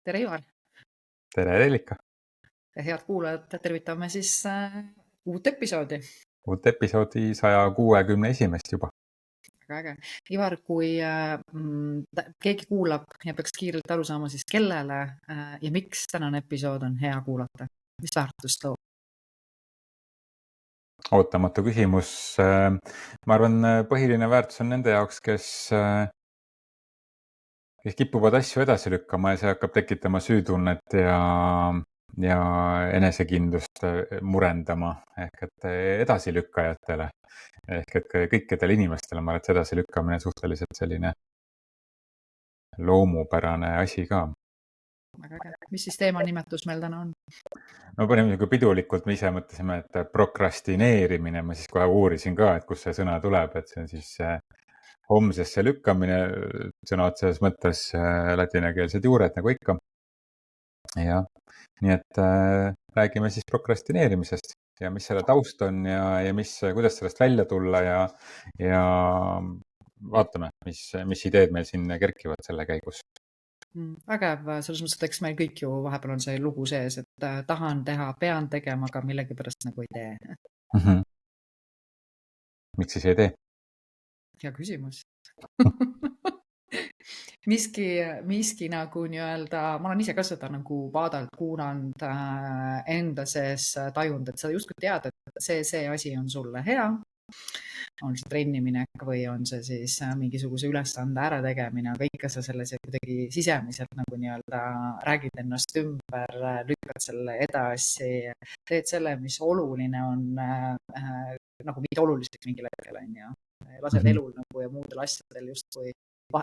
Tere, Ivar! Tere, Reelika! Head kuulajad, tervitame siis uut episoodi. Uut episoodi 161 juba. Väga äge. Ivar, kui keegi kuulab ja peaks kiirelt aru saama, siis kellele ja miks tänane episood on hea kuulata? Mis väärtust toob? Ootamatu küsimus. Ma arvan, põhiline väärtus on nende jaoks, kes kipuvad asju edasi lükkama ja see hakkab tekitama süütunnet ja enesekindlust murendama. Ehk et edasilükkajatele, ehk et kõikidele inimestele, ma arvan, et see edasilükkamine suhteliselt selline loomupärane asi ka. Väga äge. Mis siis teema nimetus meil täna on? No panime pidulikult, me ise mõtlesime, et prokrastineerimine, ma siis kohe uurisin ka, et kust see sõna tuleb, et see on siis homsesse lükkamine, sõna otseses mõttes ladinakeelsed juured nagu ikka. Ja nii et räägime siis prokrastineerimisest ja mis selle taust on ja kuidas sellest välja tulla ja vaatame, mis ideed meil siin kerkivad selle käigus. Vägev, selles mõttes, et eks meil kõik ju vahepeal on see lugu sees, et tahan teha, pean tegema, aga millegipärast nagu ei tee. Miks siis ei tee? Hea küsimus. miski nagu nii-öelda, ma olen ise ka seda nagu vaadanud, kuulanud, enda sees tajunud, et sa justkui tead, et see asi on sulle hea, on see trenniminek või on see siis mingisuguse ülesande ärategemine, aga ikka sa selles kuidagi sisemiselt nagu nii-öelda räägid ennast ümber, lükkad selle edasi, teed selle, mis oluline on, nagu mitte oluliseks mingil hetkel, on ju. Lased elul nagu ja muudel asjadel justkui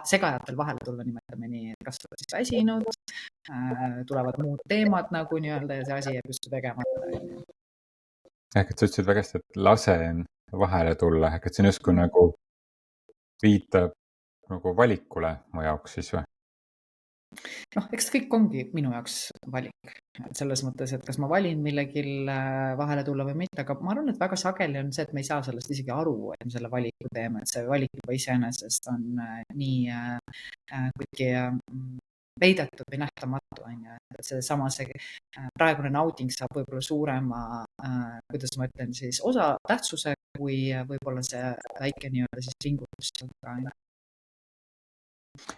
segajatel vahele tulla, nimetame nii, et kas sa oled siis väsinud, tulevad muud teemad nagu nii-öelda ja see asi jääb justkui tegemata. Ehk et sa ütlesid väga hästi, et lasen vahele tulla, ehk et see on justkui nagu viitab nagu valikule mu jaoks siis või? Noh, eks kõik ongi minu jaoks valik. Selles mõttes, et kas ma valin millegil vahele tulla või mitte, aga ma arvan, et väga sageli on see, et me ei saa sellest isegi aru, et me selle valiku teeme, et see valik juba iseenesest on nii kuidagi peidetud või nähtamatu, on ju. Et seesama praegune nauding saab võib-olla suurema, kuidas ma ütlen siis, tähtsuse kui võib-olla see väike nii-öelda siis ringutus.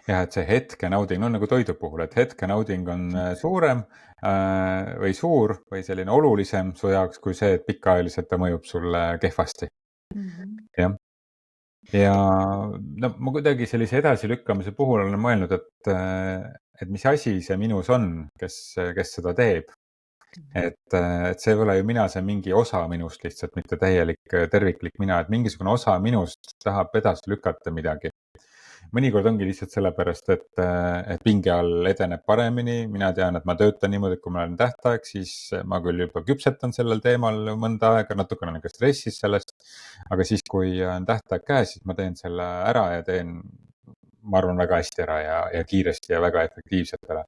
Jah, et see hetkenauding on nagu toidu puhul, et hetkenauding on suurem või suur või selline olulisem su jaoks kui see, et pikaajaliselt ta mõjub sulle kehvasti. Jah. Ja no ma kuidagi sellise edasilükkamise puhul olen mõelnud, et mis asi see minus on, kes seda teeb. Et see ei ole ju mina, see on mingi osa minust lihtsalt, mitte täielik terviklik mina, et mingisugune osa minust tahab edasi lükata midagi. Mõnikord ongi lihtsalt sellepärast, et pinge all edeneb paremini, mina tean, et ma töötan niimoodi, et kui ma olen tähtaeg, siis ma küll juba küpsetan sellel teemal mõnda aega, natukene olen ka stressis sellest, aga siis, kui on tähtaeg käes, siis ma teen selle ära ja teen, ma arvan, väga hästi ära ja kiiresti ja väga efektiivselt ära.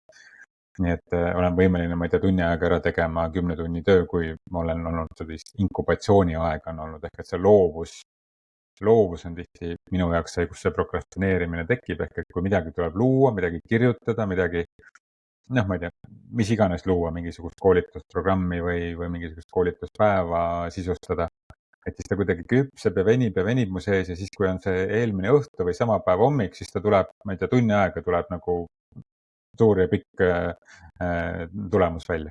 Nii et olen võimeline, ma ei tea, tunni aega ära tegema 10 tunni töö, kui ma olen olnud sellist inkubatsiooni aega on olnud, ehk et see loovus on tihti minu jaoks see, kus see prokrastineerimine tekib, ehk et kui midagi tuleb luua, midagi kirjutada, midagi, noh, ma ei tea, mis iganes luua, mingisugust koolitusprogrammi või mingisugust koolituspäeva sisustada, et siis ta kuidagi küpseb ja venib mu sees ja siis, kui on see eelmine õhtu või sama päev hommik, siis ta tuleb, ma ei tea, tunni aega tuleb nagu suur ja pikk tulemus välja.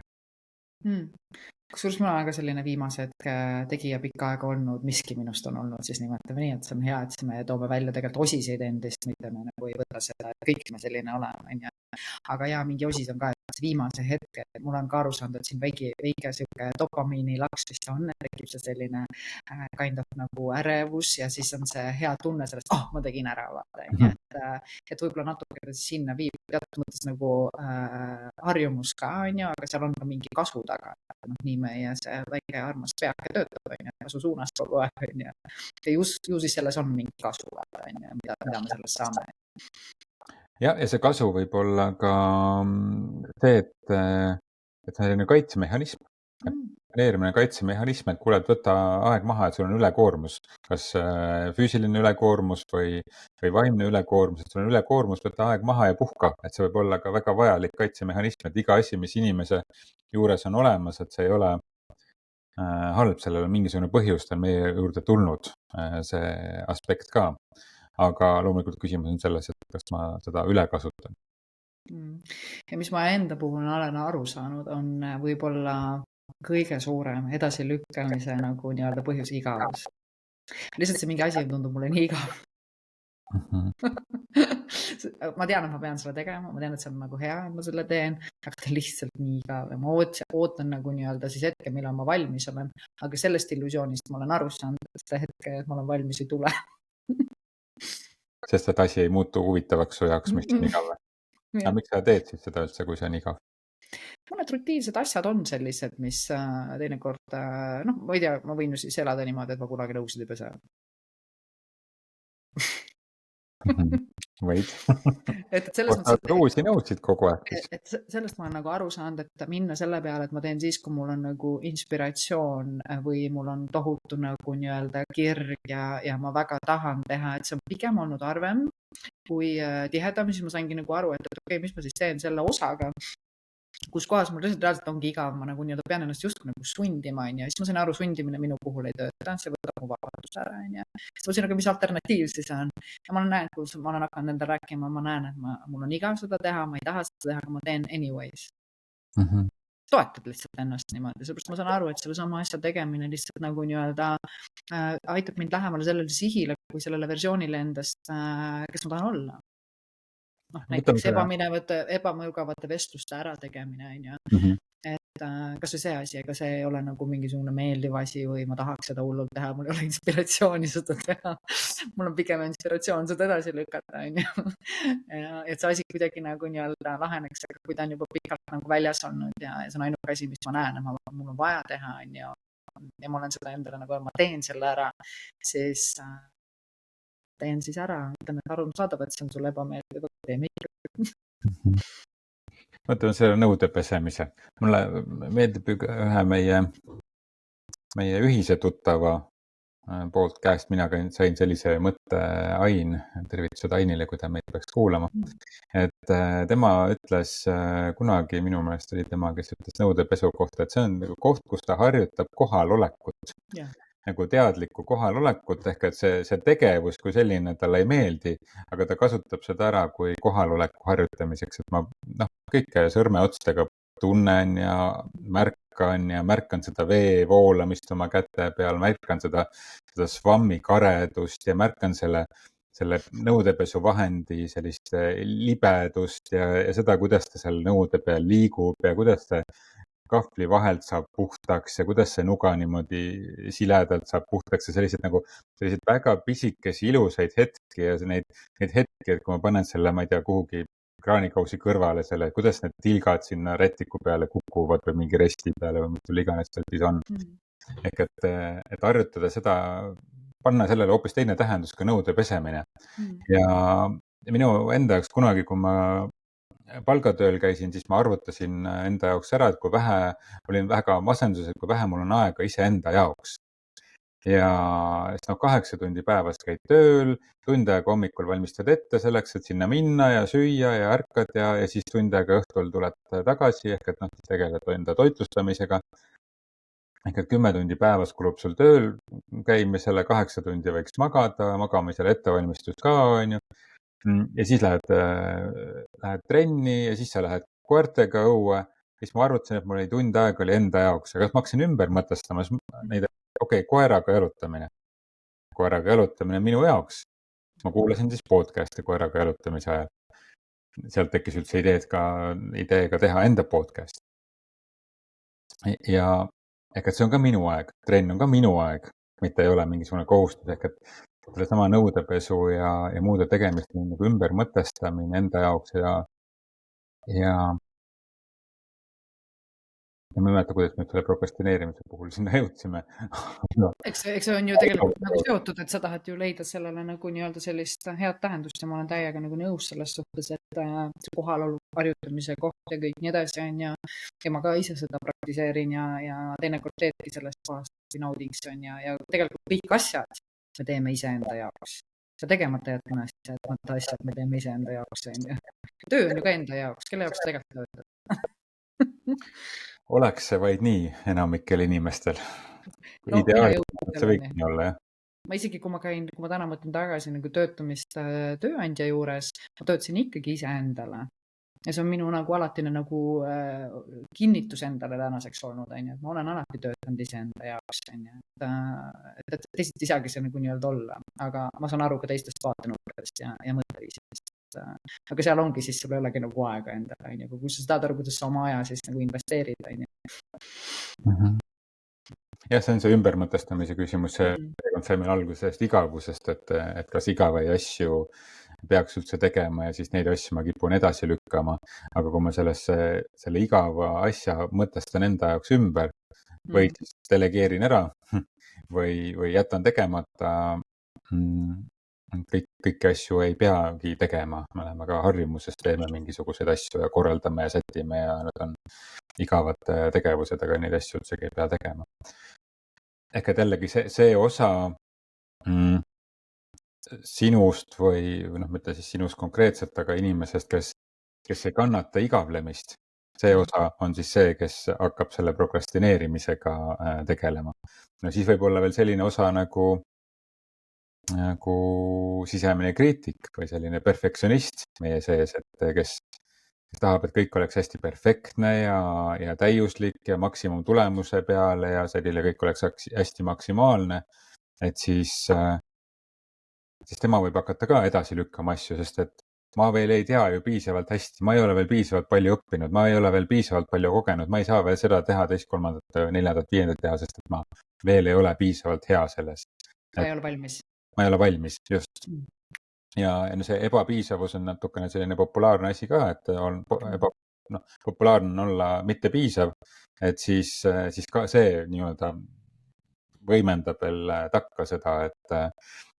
Kusjuures mul on ka selline viimase hetke tegija pikka aega olnud, miski minust on olnud, siis nimetame nii, et see on hea, et me toome välja tegelikult osiseid endist, mitte me nagu ei võta seda, et kõik me selline oleme, on ju. Aga jaa, mingi osis on ka, et viimase hetke, mul on ka aru saanud, et siin väike sihuke dopamiini laks vist on, tekib see selline kind of nagu ärevus ja siis on see hea tunne sellest, ma tegin ära, vaata, on ju. Et võib-olla natuke sinna viib teatud mõttes nagu harjumus ka, on ju, aga seal on ka mingi kasu taga. Noh, nii meie see väike armas peake töötab, on ju, kasu suunas kogu aeg, on ju. Ja ju siis selles on mingi kasu, on ju, mida me sellest saame. Ja see kasu võib olla ka see, et selline kaitsemehhanism, Planeerimine kaitsemehhanism, et kuule, et võta aeg maha, et sul on ülekoormus, kas füüsiline ülekoormus või vaimne ülekoormus, et sul on ülekoormus, võta aeg maha ja puhka, et see võib olla ka väga vajalik kaitsemehhanism, et iga asi, mis inimese juures on olemas, et see ei ole halb, sellel on mingisugune põhjus, ta on meie juurde tulnud, see aspekt ka. Aga loomulikult küsimus on selles, et kas ma seda üle kasutan. Ja mis ma enda puhul olen aru saanud, on võib-olla kõige suurem edasilükkamise nagu nii-öelda põhjus igavus. Lihtsalt see mingi asi tundub mulle nii igav. Ma tean, et ma pean selle tegema, ma tean, et see on nagu hea, et ma selle teen, aga ta lihtsalt nii igav ja ma ootan nagu nii-öelda siis hetke, millal ma valmis olen, aga sellest illusioonist ma olen aru saanud, et seda hetke, et ma olen valmis, ei tule. Sest et asi ei muutu huvitavaks su jaoks, mis on igav. Aga miks sa teed siis seda üldse, kui see on igav? Mõned rutiinsed asjad on sellised, mis teinekord, ma ei tea, ma võin ju siis elada niimoodi, et ma kunagi nõusid ei pese. Võid. Et selles mõttes, uusi nõusid kogu aeg. Et sellest ma olen nagu aru saanud, et minna selle peale, et ma teen siis, kui mul on nagu inspiratsioon või mul on tohutu nagu nii-öelda kirg ja ma väga tahan teha, et see on pigem olnud harvem kui tihedam, siis ma saingi nagu aru, et okei, mis ma siis teen selle osaga, kus kohas mul reaalselt ongi igav, ma nagu nii-öelda pean ennast justkui nagu sundima, ja siis ma sain aru, sundimine minu puhul ei tööta, see võtab mu vabadus ära, ja siis ma sain, aga mis alternatiiv siis on. Ja ma olen näinud, kus ma olen hakanud endale rääkima, ma näen, et mul on igav seda teha, ma ei taha seda teha, aga ma teen anyways. Toetad lihtsalt ennast niimoodi, sellepärast ma saan aru, et selle sama asja tegemine lihtsalt nagu nii-öelda aitab mind lähemale sellele sihile kui sellele versioonile endast, kes ma tahan olla. Näiteks ebamõgavate vestluste ärategemine, on ju. Et kas või see asi, ega see ei ole nagu mingisugune meeldiv asi või ma tahaks seda hullult teha, mul ei ole inspiratsiooni seda teha. Mul on pigem inspiratsioon seda edasi lükata, on ju. Et see asi kuidagi nagu nii-öelda laheneks, aga kui ta on juba pikalt nagu väljas olnud ja see on ainuke asi, mis ma näen, et mul on vaja teha, on ju. Ja ma olen seda endale nagu, ma teen selle ära, siis teen siis ära, ütlen, et arusaadav, et see on sulle ebameeldiv, aga teeme ikka. Mõtleme selle nõude pesemise. Mulle meeldib ühe meie ühise tuttava poolt käest, mina sain sellise mõtte Ain, tervitused Ainile, kui ta meid peaks kuulama. Et tema ütles kunagi, minu meelest oli tema, kes ütles nõudepesu kohta, et see on nagu koht, kus ta harjutab kohalolekut. Nagu teadlikku kohalolekut, ehk et see tegevus kui selline talle ei meeldi, aga ta kasutab seda ära kui kohaloleku harjutamiseks, et ma kõike sõrmeotstega tunnen ja märkan seda vee voolamist oma käte peal, märkan seda svammi karedust ja märkan selle nõudepesuvahendi sellist libedust ja seda, kuidas ta seal nõude peal liigub ja kuidas ta kahvli vahelt saab puhtaks ja kuidas see nuga niimoodi siledalt saab puhtaks ja selliseid väga pisikesi ilusaid hetki ja neid hetki, et kui ma panen selle, ma ei tea, kuhugi kraanikausi kõrvale selle, kuidas need tilgad sinna rätiku peale kukuvad või mingi resti peale või mis sul iganes seal siis on. Ehk et harjutada seda, panna sellele hoopis teine tähendus ka nõude pesemine. Ja minu enda jaoks kunagi, kui ma palgatööl käisin, siis ma arvutasin enda jaoks ära, et kui vähe, olin väga masenduses, et kui vähe mul on aega iseenda jaoks. Ja 8 tundi päevas käid tööl, tund aega hommikul valmistad ette selleks, et sinna minna ja süüa ja ärkad ja siis tund aega õhtul tuled tagasi, ehk et tegeled enda toitlustamisega. Ehk et 10 tundi päevas kulub sul tööl käimisele, 8 tundi võiks magada, magamisele ettevalmistus ka, on ju. Ja siis lähed trenni ja siis sa lähed koertega õue. Siis ma arvutasin, et mul oli tund aega oli enda jaoks, aga ma hakkasin ümber mõtestama neid, koeraga jalutamine. Koeraga jalutamine minu jaoks. Ma kuulasin siis podcast'i koeraga jalutamise ajal. Sealt tekkis üldse ideega teha enda podcast. Ja ehk et see on ka minu aeg, trenn on ka minu aeg, mitte ei ole mingisugune kohustus, ehk et selle sama nõudepesu ja muude tegemist nagu ümber mõtestamine enda jaoks ja Ja ma ei mäleta, kuidas me selle prokrastineerimise puhul sinna jõudsime no.. Eks see on ju tegelikult nagu seotud, et sa tahad ju leida sellele nagu nii-öelda sellist head tähendust ja ma olen täiega nagu nõus selles suhtes, et see kohalolu harjutamise koht ja kõik nii edasi on ja ma ka ise seda praktiseerin ja teinekord teedki sellest kohast naudiks on ja tegelikult kõik asjad me teeme iseenda jaoks. Ja tegemata jätmine asjad me teeme iseenda jaoks on ju. Töö on ju ka enda jaoks, kelle jaoks tegelikult töötad? Oleks see vaid nii enamikel inimestel. No, Ideaalis see võiks nii olla, jah. Ma isegi, kui ma täna mõtlen tagasi nagu töötamist tööandja juures, ma töötasin ikkagi iseendale. Ja see on minu nagu alatine nagu kinnitus endale tänaseks olnud, on ju, et ma olen alati töötanud iseenda jaoks, on ju. Et teisiti ei saagi see nagu nii-öelda olla, aga ma saan aru ka teistest vaatenurkadest ja mõtteviisist. Aga seal ongi siis, sul ei olegi nagu aega endale, on ju, kui sa saad aru, kuidas sa oma aja siis nagu investeerid, on ju. Jah, see on see ümbermõtestamise küsimus, see sai meil algusest igavusest, et kas igavaid asju peaks üldse tegema ja siis neid asju ma kipun edasi lükkama. Aga kui ma selle igava asja mõtestan enda jaoks ümber või siis delegeerin ära või jätan tegemata, kõiki asju ei peagi tegema. Me oleme ka harjumusest, teeme mingisuguseid asju ja korraldame ja sätime ja need on igavad tegevused, aga neid asju üldsegi ei pea tegema. Ehk et jällegi see osa sinust või mitte siis sinust konkreetselt, aga inimesest, kes ei kannata igavlemist, see osa on siis see, kes hakkab selle prokrastineerimisega tegelema. No siis võib olla veel selline osa nagu sisemine kriitik või selline perfektsionist meie sees, et kes tahab, et kõik oleks hästi perfektne ja täiuslik ja maksimumtulemuse peale ja selline kõik oleks hästi maksimaalne, et siis tema võib hakata ka edasi lükkama asju, sest et ma veel ei tea ju piisavalt hästi, ma ei ole veel piisavalt palju õppinud, ma ei ole veel piisavalt palju kogenud, ma ei saa veel seda teha, teist, kolmandat, neljandat, viiendat teha, sest et ma veel ei ole piisavalt hea selles. Ma ei ole valmis. Ma ei ole valmis, just. Ja see ebapiisavus on natukene selline populaarne asi ka, et on populaarne on olla mitte piisav, et siis ka see nii-öelda võimendab veel takka seda, et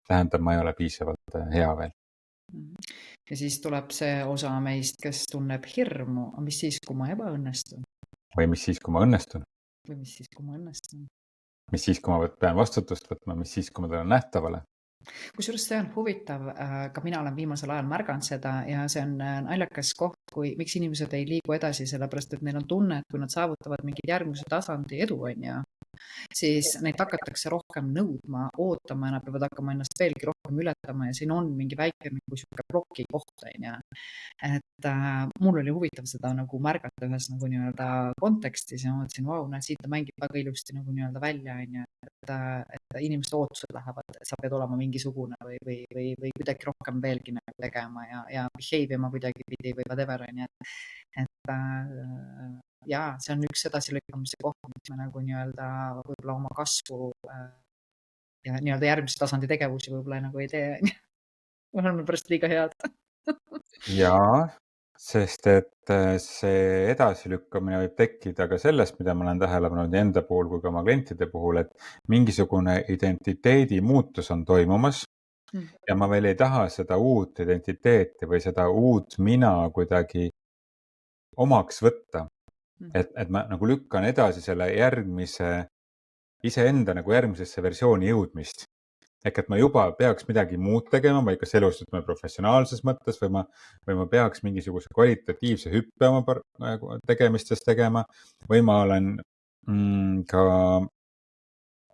tähendab, ma ei ole piisavalt hea veel. Ja siis tuleb see osa meist, kes tunneb hirmu, mis siis, kui ma ebaõnnestun? Või mis siis, kui ma õnnestun? Või mis siis, kui ma õnnestun? Mis siis, kui ma pean vastutust võtma, mis siis, kui ma tulen nähtavale? Kusjuures see on huvitav, ka mina olen viimasel ajal märganud seda ja see on naljakas koht, miks inimesed ei liigu edasi, sellepärast et neil on tunne, et kui nad saavutavad mingi järgmise tasandi edu, on ju, siis neid hakatakse rohkem nõudma, ootama ja nad peavad hakkama ennast veelgi rohkem ületama ja siin on mingi väike nagu sihuke ploki koht, on ju. Et mul oli huvitav seda nagu märgata ühes nagu nii-öelda kontekstis ja ma mõtlesin, vau, siit ta mängib väga ilusti nagu nii-öelda välja, on ju, et inimeste ootused lähevad, et sa pead olema mingisugune või kuidagi rohkem veelgi nagu tegema ja behave ima kuidagipidi või whatever, on ju. Et jaa, see on üks edasilükkamise koht, mis me nagu nii-öelda võib-olla oma kasvu ja nii-öelda järgmise tasandi tegevusi võib-olla nagu ei tee, on ju. Me oleme pärast liiga head. Jaa, sest et see edasilükkamine võib tekkida ka sellest, mida ma olen tähele pannud nii enda puhul kui ka oma klientide puhul, et mingisugune identiteedi muutus on toimumas ja ma veel ei taha seda uut identiteeti või seda uut mina kuidagi omaks võtta. Et ma nagu lükkan edasi selle iseenda nagu järgmisesse versiooni jõudmist. Ehk et ma juba peaks midagi muud tegema, ma kas elus professionaalses mõttes või ma peaks mingisuguse kvalitatiivse hüppe oma tegemistes tegema või ma olen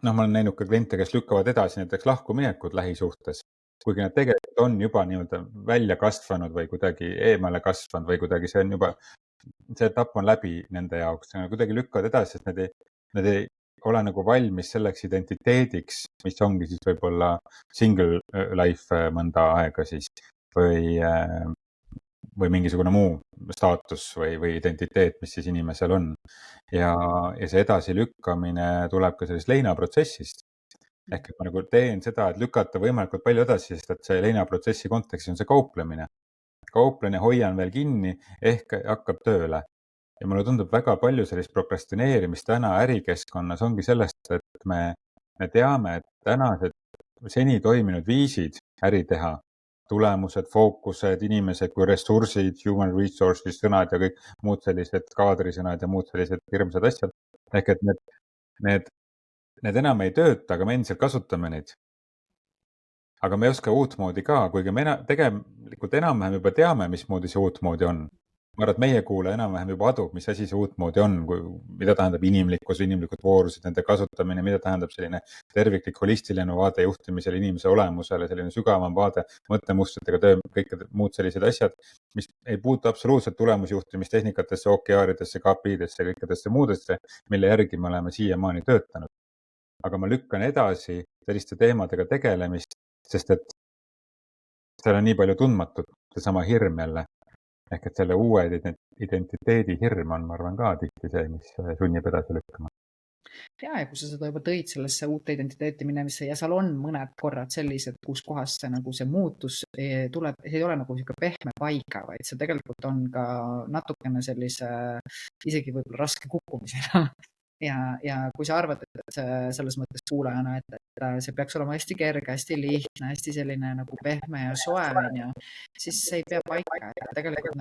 ma olen näinud ka kliente, kes lükkavad edasi näiteks lahkuminekud lähisuhtes, kuigi nad tegelikult on juba nii-öelda välja kasvanud või kuidagi eemale kasvanud või kuidagi see etapp on läbi nende jaoks, kuidagi lükkavad edasi, sest need ei ole nagu valmis selleks identiteediks, mis ongi siis võib-olla single life mõnda aega siis või mingisugune muu staatus või identiteet, mis siis inimesel on. Ja see edasilükkamine tuleb ka sellest leinaprotsessist. Ehk et ma nagu teen seda, et lükata võimalikult palju edasi, sest et see leinaprotsessi kontekstis on see kauplemine. Kauplen ja hoian veel kinni ehk hakkab tööle. ja mulle tundub väga palju sellist prokrastineerimist täna ärikeskkonnas ongi sellest, et me teame, et tänased seni toiminud viisid äri teha, tulemused, fookused, inimesed kui ressursid, human resources sõnad ja kõik muud sellised kaadrisõnad ja muud sellised hirmsad asjad. Ehk et need enam ei tööta, aga me endiselt kasutame neid. Aga me ei oska uutmoodi ka, kuigi me tegelikult enam-vähem juba teame, mismoodi see uutmoodi on. Ma arvan, et meie kuulaja enam-vähem juba adub, mis asi see uutmoodi on, mida tähendab inimlikkus, inimlikud voorused, nende kasutamine, mida tähendab selline terviklik holistiline vaade juhtimisele, inimese olemusele, selline sügavam vaade, mõttemustritega töö, kõik muud sellised asjad, mis ei puutu absoluutselt tulemusjuhtimistehnikatesse, OKR-idesse, KPI-desse, kõikidesse muudesse, mille järgi me oleme siiamaani töötanud. Aga ma lükkan edasi selliste teemadega tegelemist, sest et seal on nii palju tundmatut, seesama hirm jälle. Ehk et selle uue identiteedi hirm on, ma arvan, ka tihti see, mis sunnib edasi lükkama. Ja kui sa seda juba tõid sellesse uute identiteeti minemisse ja seal on mõned korrad sellised, kus kohas see, nagu see muutus tuleb, see ei ole nagu sihuke pehme paiga, vaid see tegelikult on ka natukene sellise isegi võib-olla raske kukkumisena. Ja kui sa arvad, et selles mõttes kuulajana, et see peaks olema hästi kerge, hästi lihtne, hästi selline nagu pehme ja soe, siis see ei pea paika. Tegelikult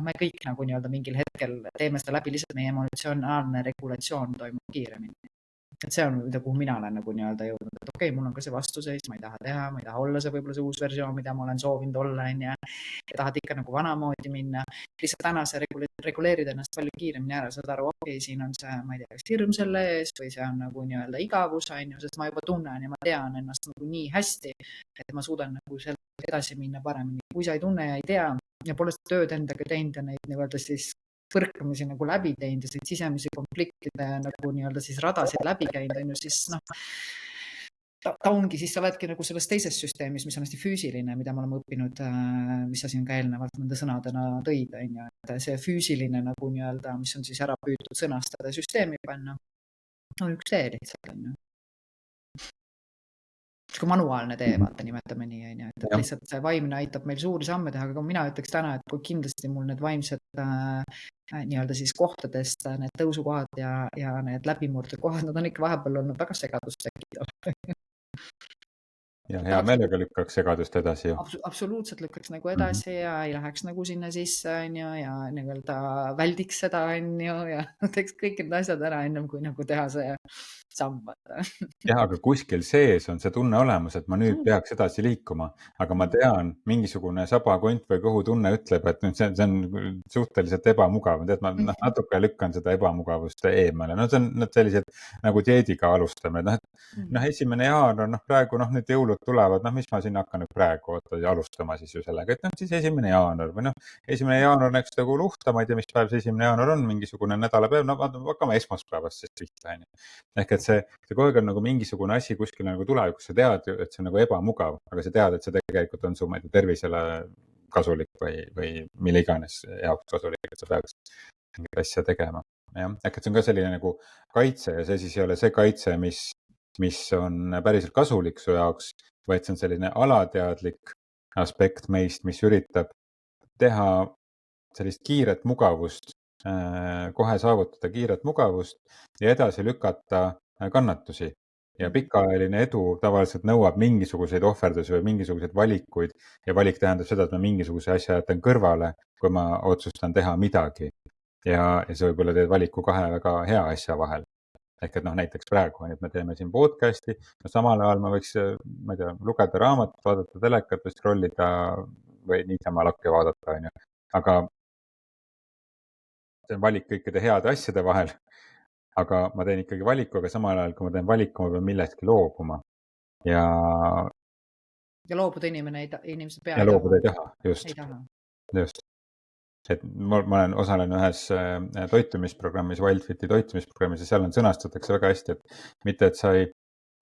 me kõik nagu nii-öelda mingil hetkel teeme seda läbi, lihtsalt meie emotsionaalne regulatsioon toimub kiiremini. Et see on, kuhu mina olen nagu nii-öelda jõudnud, et okei, mul on ka see vastuseis, ma ei taha teha, ma ei taha olla see võib-olla see uus versioon, mida ma olen soovinud olla, ja tahad ikka nagu vanamoodi minna. Lihtsalt täna see reguleerid ennast palju kiiremini ära, saad aru, okei, siin on see, ma ei tea, kas hirm selle ees või see on nagu nii-öelda igavus, sest ma juba tunnen ja ma tean ennast nagu nii hästi, et ma suudan nagu sealt edasi minna paremini. Kui sa ei tunne ja ei tea ja pole seda tööd endaga teinud ja neid nii-öelda siis põrkamisi nagu läbi teinud ja neid sisemisi konfliktide nagu nii-öelda siis radasid läbi käinud, siis ta ongi, siis sa oledki nagu selles teises süsteemis, mis on hästi füüsiline, mida me oleme õppinud, mis sa siin ka eelnevalt nende sõnadena tõid, et see füüsiline nagu nii-öelda, mis on siis ära püütud sõnastada ja süsteemi panna, on üks tee lihtsalt, kui manuaalne tee, vaata, nimetame nii, et lihtsalt see vaimne aitab meil suuri samme teha, aga mina ütleks täna, et kui kindlasti mul need vaimsed nii-öelda siis kohtadest, need tõusukohad ja need läbimurdekohad, nad on ikka vahepeal olnud väga segadust tekitav. Ja hea meelega lükkaks segadust edasi ju. Absoluutselt lükkaks nagu edasi ja ei läheks nagu sinna sisse, ja nii-öelda väldiks seda, ja teeks kõik need asjad ära ennem, kui nagu teha see samm. Jah, aga kuskil sees on see tunne olemas, et ma nüüd peaks edasi liikuma, aga ma tean, mingisugune sabakont või kõhutunne ütleb, et nüüd see on suhteliselt ebamugav, tead, ma natuke lükkan seda ebamugavust eemale. No see on sellised nagu dieediga alustame, et 1. jaanuar, praegu nüüd jõulud tulevad, mis ma siin hakkan nüüd praegu alustama siis ju sellega, et siis 1. jaanuar või 1. jaanuar näeks nagu luhta, ma ei tea, mis päev see 1. jaanuar on, mingisugune nädalapäev, hakkame esmaspäevast siis pihta. Ehk et see kogu aeg on nagu mingisugune asi kuskil nagu tulevikus, sa tead, et see on nagu ebamugav, aga sa tead, et see tegelikult on su tervisele kasulik või mille iganes jaoks kasulik, et sa peaks mingit asja tegema. Ehk et see on ka selline nagu kaitse ja see siis ei ole see kaitse, mis on päriselt kasulik su jaoks, vaid see on selline alateadlik aspekt meist, mis üritab teha sellist kiiret mugavust, kohe saavutada kiiret mugavust ja edasi lükata kannatusi. Ja pikaajaline edu tavaliselt nõuab mingisuguseid ohverdusi või mingisuguseid valikuid ja valik tähendab seda, et ma mingisuguse asja jätan kõrvale, kui ma otsustan teha midagi. Ja sa võib-olla teed valiku 2 väga hea asja vahel. Ehk et näiteks praegu, et me teeme siin podcasti, samal ajal ma võiks, ma ei tea, lugeda raamatut, vaadata telekat või scrollida või niisama lakke vaadata, aga see on valik kõikide heade asjade vahel. Aga ma teen ikkagi valiku, aga samal ajal, kui ma teen valiku, ma pean millestki loobuma. Ja loobuda inimesed peavad. Ja loobuda ei taha, just. Et ma osalen ühes toitumisprogrammis, Wildfiti toitumisprogrammis ja seal sõnastatakse väga hästi, et mitte, et sa ei,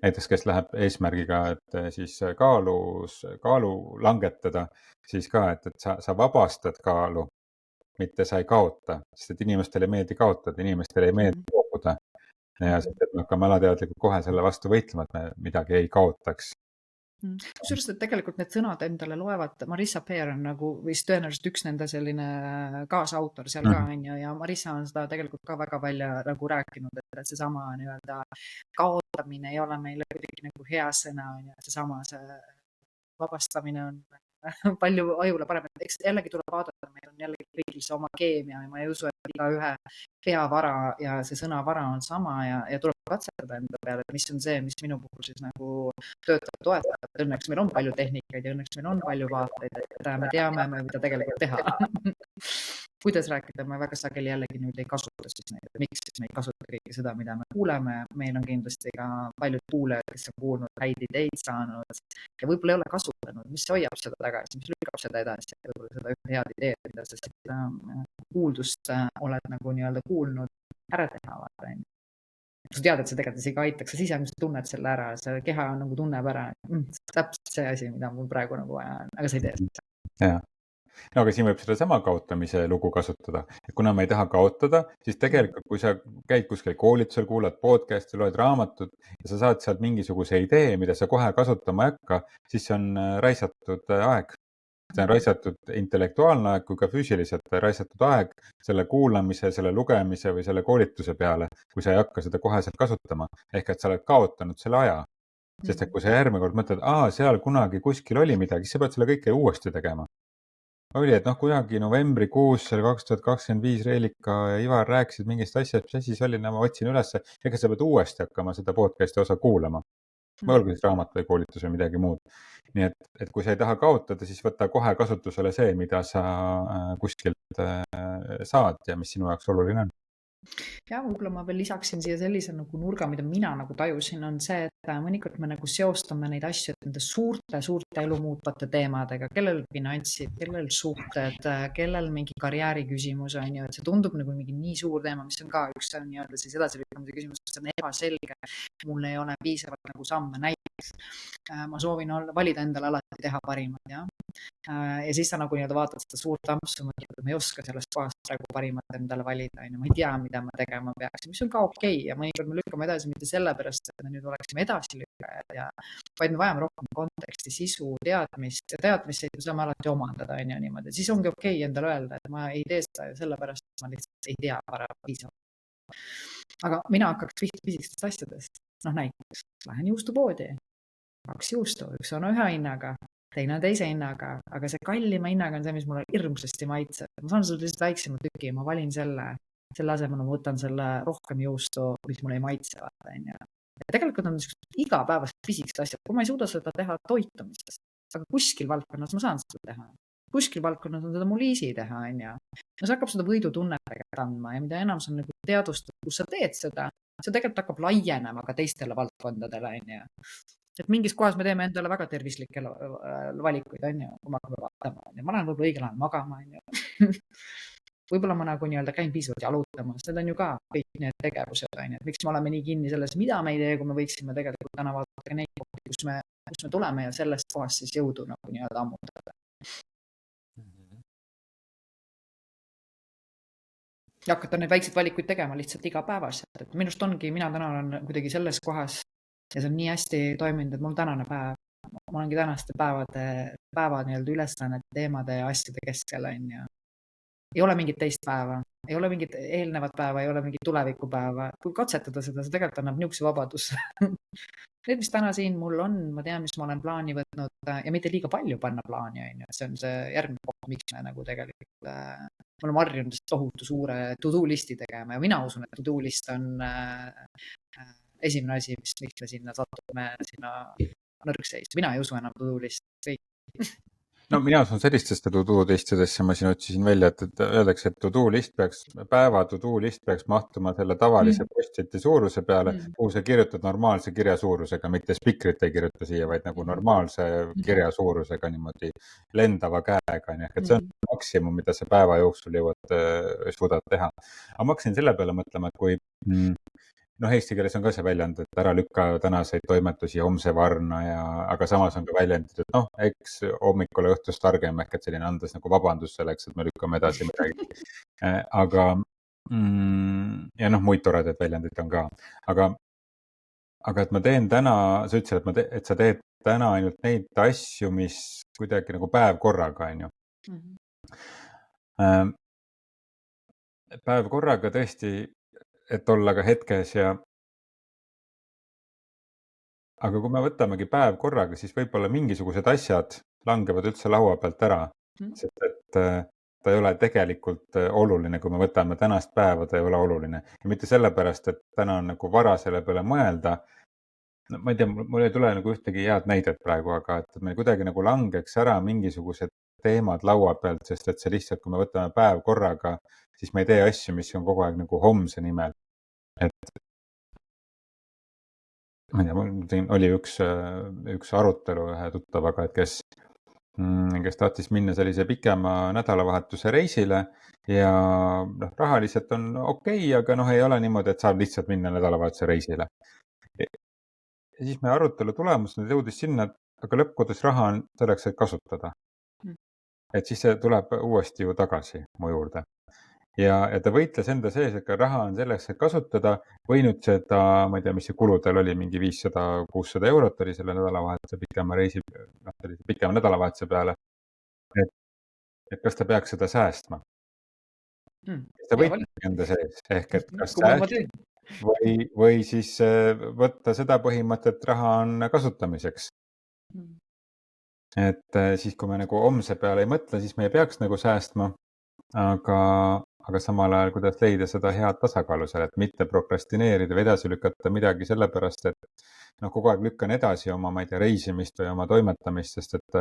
näiteks kes läheb eesmärgiga, et siis kaalu langetada, siis ka, et sa vabastad kaalu, mitte sa ei kaota, sest et inimestele ei meeldi kaotada, inimestele ei meeldi loobuda. Ja sest, et me hakkame alateadlikult kohe selle vastu võitlema, et me midagi ei kaotaks. Kusjuures et tegelikult need sõnad endale loevad, Marissa Peer on nagu vist tõenäoliselt üks nende selline kaasautor seal ka, on ju, ja Marissa on seda tegelikult ka väga välja nagu rääkinud, et seesama nii-öelda kaotamine ei ole meile kuidagi nagu hea sõna, on ju, et seesama see vabastamine on palju ajule parem, et eks jällegi tuleb vaadata, meil on jällegi kõigil see oma keemia ja ma ei usu, et igaühe peavara ja see sõnavara on sama ja tuleb katsetada enda peale, mis on see, mis minu puhul siis nagu töötab, toetab, et õnneks meil on palju tehnikaid ja õnneks meil on palju vaateid, et me teame, mida tegelikult teha. Kuidas rääkida, ma väga sageli jällegi nüüd ei kasuta siis neid, miks siis me ei kasuta kõike seda, mida me kuuleme, meil on kindlasti ka paljud kuulajad, kes on kuulnud häid ideid saanud ja võib-olla ei ole kasutanud, mis hoiab seda tagasi, mis lükkab seda edasi, võib-olla seda ühte head ideed, mida sa siit kuuldust oled nagu nii-öelda kuulnud, ära teha, vaata, on ju. Sa tead, et see tegelikult isegi aitaks, sa sisemiselt tunned selle ära, see keha nagu tunneb ära, täpselt see asi, mida mul praegu nagu vaja on, aga sa ei tee seda. Jaa. No aga siin võib sedasama kaotamise lugu kasutada. Kuna me ei taha kaotada, siis tegelikult, kui sa käid kuskil koolitusel, kuulad podcast'i, loed raamatut ja sa saad sealt mingisuguse idee, mida sa kohe kasutama ei hakka, siis see on raisatud aeg. See on raisatud intellektuaalne aeg kui ka füüsiliselt raisatud aeg selle kuulamise, selle lugemise või selle koolituse peale, kui sa ei hakka seda koheselt kasutama. Ehk et sa oled kaotanud selle aja. Sest et kui sa järgmine kord mõtled, seal kunagi kuskil oli midagi, siis sa pead selle kõike uuesti tegema. Oli, et kunagi novembrikuus 2025 Reelika ja Ivar rääkisid mingist asjast, mis asi see oli, ma otsin ülesse, ega sa pead uuesti hakkama seda podcast'i osa kuulama. Olgu siis raamat või koolitus või midagi muud. Nii et kui sa ei taha kaotada, siis võta kohe kasutusele see, mida sa kuskilt saad ja mis sinu jaoks oluline on. Ja võib-olla ma veel lisaksin siia sellise nagu nurga, mida mina nagu tajusin, on see, et mõnikord me nagu seostame neid asju nende suurte elu muutvate teemadega, kellel finantsid, kellel suhted, kellel mingi karjääri küsimus on ju, et see tundub nagu mingi nii suur teema, mis on ka üks nii-öelda siis edasilükkamise küsimus, see on ebaselge, mul ei ole piisavalt nagu samme, näiteks ma soovin valida endale alati teha parimad, jah. Ja siis sa nagu nii-öelda vaatad seda suurt ampsu, mõtled, et ma ei oska sellest kohast praegu parimat endale valida, on ju, ma ei tea, mida ma tegema peaks, mis on ka okei ja mõnikord me lükkame edasi mitte sellepärast, et me nüüd oleksime edasilükkajad, vaid me vajame rohkem konteksti, sisu, teadmist ja teadmist saame alati omandada, on ju, niimoodi. Siis ongi okei endale öelda, et ma ei tee seda sellepärast, et ma lihtsalt ei tea piisavalt. Aga mina hakkaks pisikestest asjadest, näiteks lähen juustupoodi, 2 juustu, üks on ühe hinnaga, teine on teise hinnaga, aga see kallima hinnaga on see, mis mulle hirmsasti maitseb. Ma saan seda lihtsalt väiksema tüki, ma valin selle asemel ma võtan selle rohkem juustu, mis mulle ei maitse, vaata, on ju. Ja tegelikult on niisugused igapäevased pisikesed asjad, kui ma ei suuda seda teha toitumistes, aga kuskil valdkonnas ma saan seda teha. Kuskil valdkonnas on seda mul easy teha, on ju. No see hakkab seda võidutunnet tegelikult andma ja mida enam sa nagu teadvustad, kus sa teed seda, see tegelikult hakkab laienema ka teistele valdkondadele, on ju. Et mingis kohas me teeme endale väga tervislikke valikuid, on ju, kui me hakkame vaatama, on ju. Ma lähen võib-olla õigel ajal magama, on ju. Võib-olla ma nagu nii-öelda käin piisavalt jalutamas, need on ju ka kõik need tegevused, on ju. Miks me oleme nii kinni selles, mida me ei tee, kui me võiksime tegelikult täna vaadata neid kohti, kus me tuleme ja sellest kohast siis jõudu nagu nii-öelda ammutada. Ja hakata neid väikseid valikuid tegema lihtsalt igapäevaselt, et minust ongi, mina täna olen kuidagi selles kohas ja see on nii hästi toiminud, et mul tänane päev, ma olengi tänaste päeva nii-öelda ülesannete, teemade ja asjade keskel, on ju. Ei ole mingit teist päeva, ei ole mingit eelnevat päeva, ei ole mingit tulevikupäeva. Kui katsetada seda, see tegelikult annab niisuguse vabaduse. Need, mis täna siin mul on, ma tean, mis ma olen plaani võtnud ja mitte liiga palju panna plaani, on ju. See on see järgmine koht, miks me nagu tegelikult me oleme harjunud tohutu suure to-do listi tegema ja mina usun, et to-do list on esimene asi, miks me sinna satume, sinna nõrkseisu. Mina ei usu enam to-do list. No mina usun sellistesse to-do listidesse, ma siin otsisin välja, et öeldakse, et to-do list päeva to-do list peaks mahtuma selle tavalise post-iti suuruse peale, kuhu sa kirjutad normaalse kirja suurusega, mitte spikrit ei kirjuta siia, vaid nagu normaalse kirja suurusega niimoodi lendava käega. Et see on maksimum, mida sa päeva jooksul suudad teha. Aga ma hakkasin selle peale mõtlema, et kui eesti keeles on ka see väljend, et ära lükka tänaseid toimetusi homse varna aga samas on ka väljendid, et eks hommikul õhtust targem ehk et selline andes nagu vabandus selleks, et me lükkame edasi midagi. Aga, ja muid toredaid väljendid on ka, aga aga et ma teen täna, sa ütlesid, et sa teed täna ainult neid asju, mis kuidagi nagu päev korraga, on ju. Päev korraga tõesti, et olla ka hetkes aga kui me võtamegi päev korraga, siis võib-olla mingisugused asjad langevad üldse laua pealt ära, sest et ta ei ole tegelikult oluline, kui me võtame tänast päeva, ta ei ole oluline. Ja mitte sellepärast, et täna on nagu vara selle peale mõelda. No, ma ei tea, mul ei tule nagu ühtegi head näidet praegu, aga et meil kuidagi nagu langeks ära mingisugused teemad laua pealt, sest et see lihtsalt, kui me võtame päev korraga, siis me ei tee asju, mis on kogu aeg nagu homse nimel. Et ma ei tea, oli üks arutelu ühe tuttavaga, et kes tahtis minna sellise pikema nädalavahetuse reisile ja rahaliselt on okei, aga ei ole niimoodi, et saab lihtsalt minna nädalavahetuse reisile. Ja siis meie arutelu tulemus jõudis sinna, et aga lõppkodes raha on selleks, et kasutada. Et siis see tuleb uuesti ju tagasi mu juurde. Ja ta võitles enda sees, et ka raha on selleks, et kasutada, või nüüd seda, ma ei tea, mis see kuludel oli, mingi 500-600 eurot oli selle nädalavahetuse pikema reisi, pikema nädalavahetuse peale. Et kas ta peaks seda säästma? Ta võitleb enda sees, ehk et kas sääst või siis võtta seda põhimõtet, raha on kasutamiseks. Et siis, kui me nagu homse peale ei mõtle, siis me ei peaks nagu säästma, aga samal ajal, kuidas leida seda head tasakaalu seal, et mitte prokrastineerida või edasi lükata midagi sellepärast, et kogu aeg lükkan edasi oma, ma ei tea, reisimist või oma toimetamist, sest et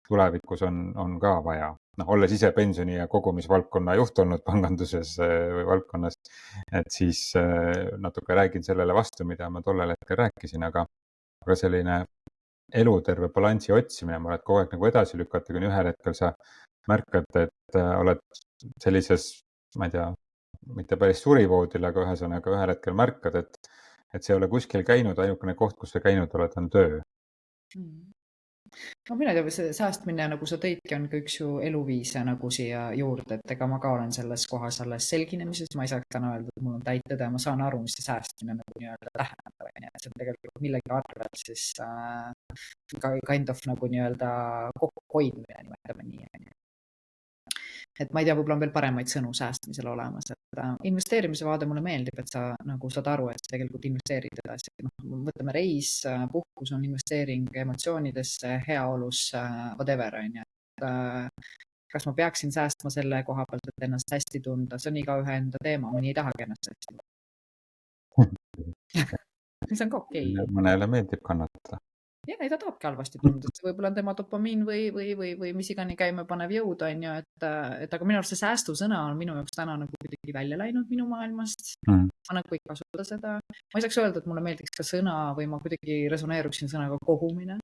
tulevikus on ka vaja. Olles ise pensioni- ja kogumisvaldkonna juht olnud panganduses või valdkonnas, et siis natuke räägin sellele vastu, mida ma tollel hetkel rääkisin, aga selline eluterve balansi otsimine, ma olen kogu aeg nagu edasi lükata, kuni ühel hetkel sa märkad, et oled sellises, ma ei tea, mitte päris surivoodil, aga ühesõnaga ühel hetkel märkad, et see ei ole kuskil käinud, ainukene koht, kus sa käinud oled, on töö. No mina ei tea, see säästmine, nagu sa tõidki, on ka üks ju eluviise nagu siia juurde, et ega ma ka olen selles kohas alles selginemises, ma ei saaks täna öelda, et mul on täit tõde, ma saan aru, mis see säästmine nagu nii-öelda tähendab, et see on tegelikult millegi arvelt siis kind of nagu nii-öelda kokkuhoidmine, nimetame nii. Et ma ei tea, võib-olla on veel paremaid sõnu säästmisele olemas, et investeerimise vaade mulle meeldib, et sa nagu saad aru, et tegelikult investeerid edasi. Võtame reis, puhkus on investeering emotsioonidesse, heaolusse, whatever, on ju. Kas ma peaksin säästma selle koha pealt, et ennast hästi tunda, see on igaühe enda teema, mõni ei tahagi ennast hästi tunda. Mis on ka okei. Mõnele meeldib kannatada. Ja ei ta tahabki halvasti tunda, see võib-olla on tema dopamiin või mis igani käima panev jõud, on ju, et aga minu arust see säästusõna on minu jaoks täna nagu kuidagi välja läinud minu maailmast. Ma nagu ei kasuta seda. Ma ei saaks öelda, et mulle meeldiks ka sõna või ma kuidagi resoneeruksin sõnaga kogumine.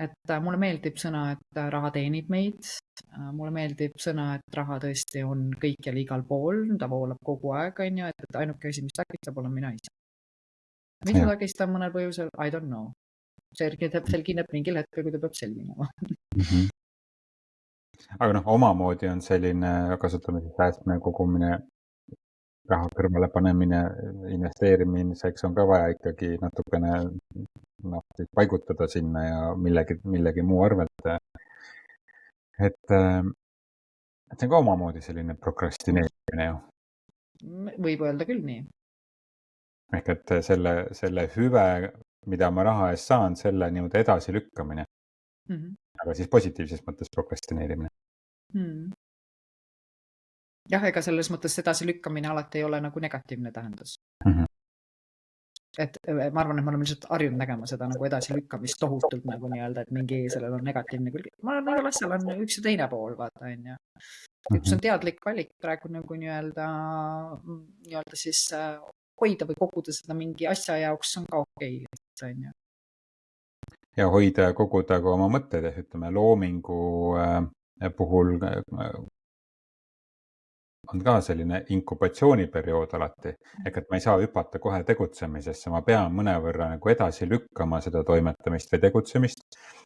Et mulle meeldib sõna, et raha teenib meid. Mulle meeldib sõna, et raha tõesti on kõikjal igal pool, ta voolab kogu aeg, on ju, et ainuke asi, mis takistab, olen mina ise. Mis ma takistan mõnel põhjusel? I don't know. Selgineb mingil hetkel, kui ta peab selginema. Aga omamoodi on selline kasutamise säästmine, kogumine, raha kõrvale panemine, investeerimiseks on ka vaja ikkagi natukene paigutada sinna ja millegi muu arvelt. Et see on ka omamoodi selline prokrastineerimine ju. Võib öelda küll nii. Ehk et selle hüve, mida ma raha eest saan, selle niimoodi edasi lükkamine. Aga siis positiivses mõttes prokrastineerimine. Jah, ega selles mõttes edasi lükkamine alati ei ole nagu negatiivne tähendus. Et ma arvan, et me oleme lihtsalt harjunud nägema seda nagu edasi lükkamist tohutult nagu nii-öelda, et mingi sellel on negatiivne külg. Ma arvan, igal asjal on üks ja teine pool, vaata, on ju. Üks on teadlik valik praegu nagu nii-öelda siis hoida või koguda seda mingi asja jaoks on ka okei, on ju. Ja hoida ja koguda ka oma mõtted, ütleme loomingu puhul on ka selline inkubatsiooniperiood alati, ehk et ma ei saa hüpata kohe tegutsemisesse, ma pean mõnevõrra nagu edasi lükkama seda toimetamist või tegutsemist.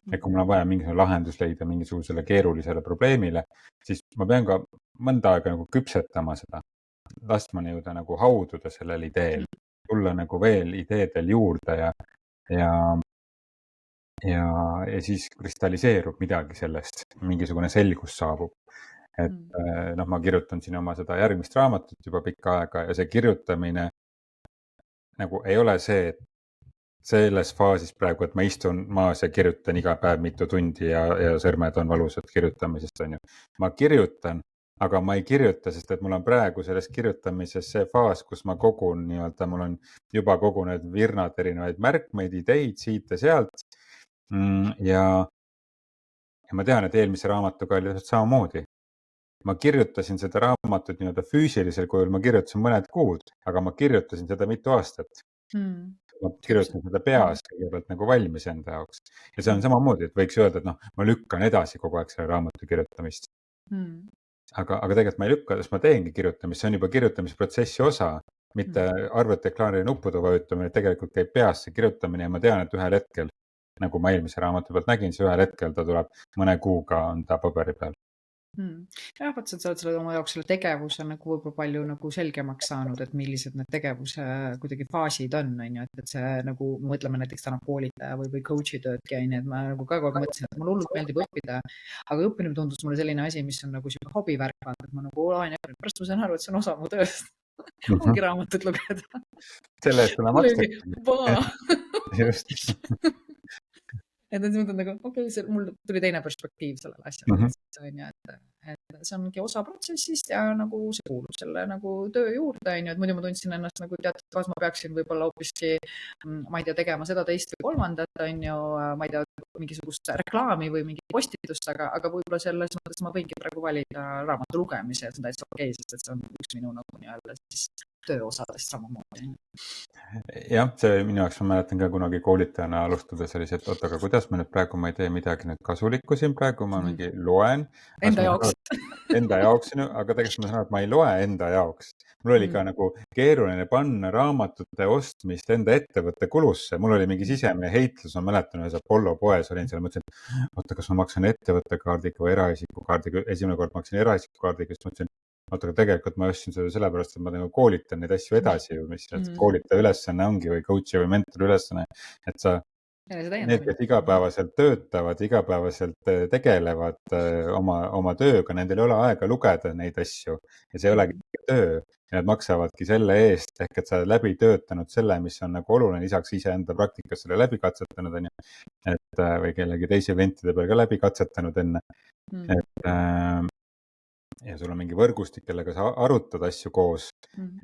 Ja kui mul on vaja mingisugune lahendus leida mingisugusele keerulisele probleemile, siis ma pean ka mõnda aega nagu küpsetama seda, laskma nii-öelda nagu haududa sellel ideel, tulla nagu veel ideedel juurde ja, ja siis kristalliseerub midagi sellest, mingisugune selgus saabub. Et noh, ma kirjutan siin oma seda järgmist raamatut juba pikka aega ja see kirjutamine nagu ei ole see, et selles faasis praegu, et ma istun maas ja kirjutan iga päev mitu tundi ja sõrmed on valusad kirjutamisest, on ju. Ma kirjutan, aga ma ei kirjuta, sest et mul on praegu selles kirjutamises see faas, kus ma kogun nii-öelda, mul on juba kogunenud virnad erinevaid märkmeid, ideid siit ja sealt. Ja ma tean, et eelmise raamatuga oli samamoodi. Ma kirjutasin seda raamatut nii-öelda füüsilisel kujul, ma kirjutasin mõned kuud, aga ma kirjutasin seda mitu aastat. Ma kirjutasin seda peas kõigepealt nagu valmis enda jaoks. Ja see on samamoodi, et võiks öelda, et noh, ma lükkan edasi kogu aeg selle raamatu kirjutamist. Aga tegelikult ma ei lükka, sest ma teengi kirjutamist, see on juba kirjutamisprotsessi osa, mitte arvutiekraanile nuppude vajutamine, tegelikult käib peas see kirjutamine ja ma tean, et ühel hetkel, nagu ma eelmise raamatu pealt nägin, see ühel hetkel ta tuleb mõne kuuga on ta paberi peal. Jah, vaat sa oled selle oma jaoks selle tegevuse nagu võib-olla palju nagu selgemaks saanud, et millised need tegevuse kuidagi faasid on ju, et see nagu, mõtleme näiteks täna koolitaja või coach'i töödki on ju, et ma nagu ka kogu aeg mõtlesin, et mulle hullult meeldib õppida, aga õppimine tundus mulle selline asi, mis on nagu selline hobivärk, et ma nagu loen ja pärast ma saan aru, et see on osa mu tööst. Ongi raamatut lugeda. Selle eest on makstud. Just. Et siis mõtlen nagu, okei, mul tuli teine perspektiiv sellele asjale, et see ongi osa protsessist ja nagu see kuulub selle nagu töö juurde, on ju, et muidu ma tundsin ennast nagu teatud kaas, ma peaksin võib-olla hoopiski, ma ei tea, tegema seda, teist või kolmandat, on ju, ma ei tea, mingisugust reklaami või mingi postitust, aga võib-olla selles mõttes ma võingi praegu valida raamatu lugemise, et see on täitsa okei, sest et see on üks minu nagu nii-öelda siis tööosadest samamoodi. Jah, see minu jaoks, ma mäletan ka kunagi koolitajana alustades oli see, et oot, aga kuidas ma nüüd praegu, ma ei tee midagi nüüd kasulikku siin praegu, ma mingi loen. Enda jaoks. Enda jaoks, aga tegelikult ma saan aru, et ma ei loe enda jaoks. Mul oli ka nagu keeruline panna raamatute ostmist enda ettevõtte kulusse. Mul oli mingi sisemine heitlus, ma mäletan, ühes Apollo poes olin seal, mõtlesin, et oota, kas ma maksan ettevõtte kaardiga või eraisiku kaardiga. Esimene kord maksin eraisiku kaardiga, siis mõtlesin, oota, aga tegelikult ma ostsin seda sellepärast, et ma nagu koolitan neid asju edasi, mis koolitaja ülesanne ongi või coach'i või mentori ülesanne, et sa need, kes igapäevaselt töötavad, igapäevaselt tegelevad oma tööga, nendel ei ole aega lugeda neid asju ja see ei olegi töö ja nad maksavadki selle eest, ehk et sa oled läbi töötanud selle, mis on nagu oluline, lisaks iseenda praktikas selle läbi katsetanud, või kellegi teise eventide peal ka läbi katsetanud enne. Ja sul on mingi võrgustik, kellega sa arutad asju koos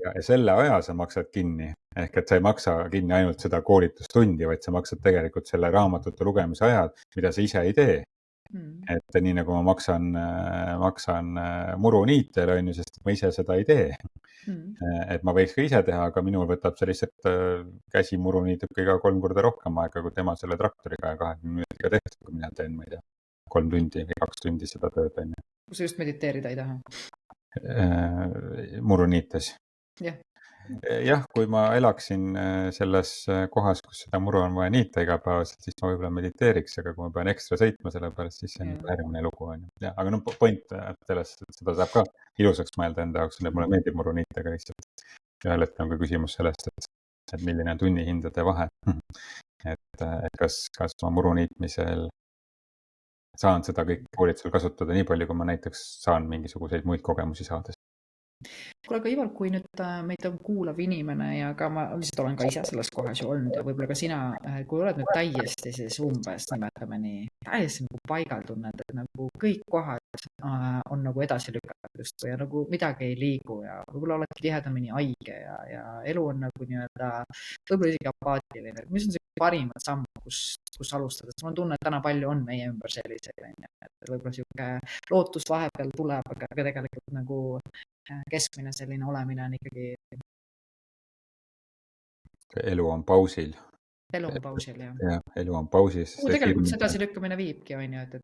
ja selle aja sa maksad kinni. Ehk et sa ei maksa kinni ainult seda koolitustundi, vaid sa maksad tegelikult selle raamatute lugemise ajad, mida sa ise ei tee. Et nii nagu ma maksan muruniitele, on ju, sest ma ise seda ei tee. Et ma võiks ka ise teha, aga minul võtab see lihtsalt käsi muruniituga iga 3 korda rohkem aega, kui tema selle traktoriga ja 20 minutiga tehtud, kui mina teen, ma ei tea, 3 tundi või 2 tundi seda tööd, on ju. Kui sa just mediteerida ei taha? Muruniites. Jah, kui ma elaksin selles kohas, kus seda muru on vaja niita igapäevaselt, siis ma võib-olla mediteeriks, aga kui ma pean ekstra sõitma selle pärast, siis see on järgmine lugu, on ju. Aga point selles, et seda saab ka ilusaks mõelda enda jaoks, mulle meeldib muruniitega lihtsalt. Ühel hetkel on ka küsimus sellest, et milline on tunnihindade vahe. Et kas ma muruniitmisel saan seda kõik koolitusel kasutada nii palju, kui ma näiteks saan mingisuguseid muid kogemusi saades. Kuule, aga Ivar, kui nüüd meid kuulab inimene ja ka ma lihtsalt olen ka ise selles kohas ju olnud ja võib-olla ka sina, kui oled nüüd täiesti siis umbes, nimetame nii, täiesti nagu paigal tunned, et nagu kõik kohad on nagu edasi lükatud just ja nagu midagi ei liigu ja võib-olla oledki tihedamini haige ja elu on nagu nii-öelda võib-olla isegi apaatiline. Mis on see parimad sammud, kus alustada? Mul on tunne, et täna palju on meie ümber selliseid, et võib-olla sihuke lootus vahepeal tuleb, aga tegelikult nagu keskmine selline olemine on ikkagi. Elu on pausil. Elu on pausil, jah. Jah, elu on pausis. Tegelikult see edasilükkamine viibki, on ju, et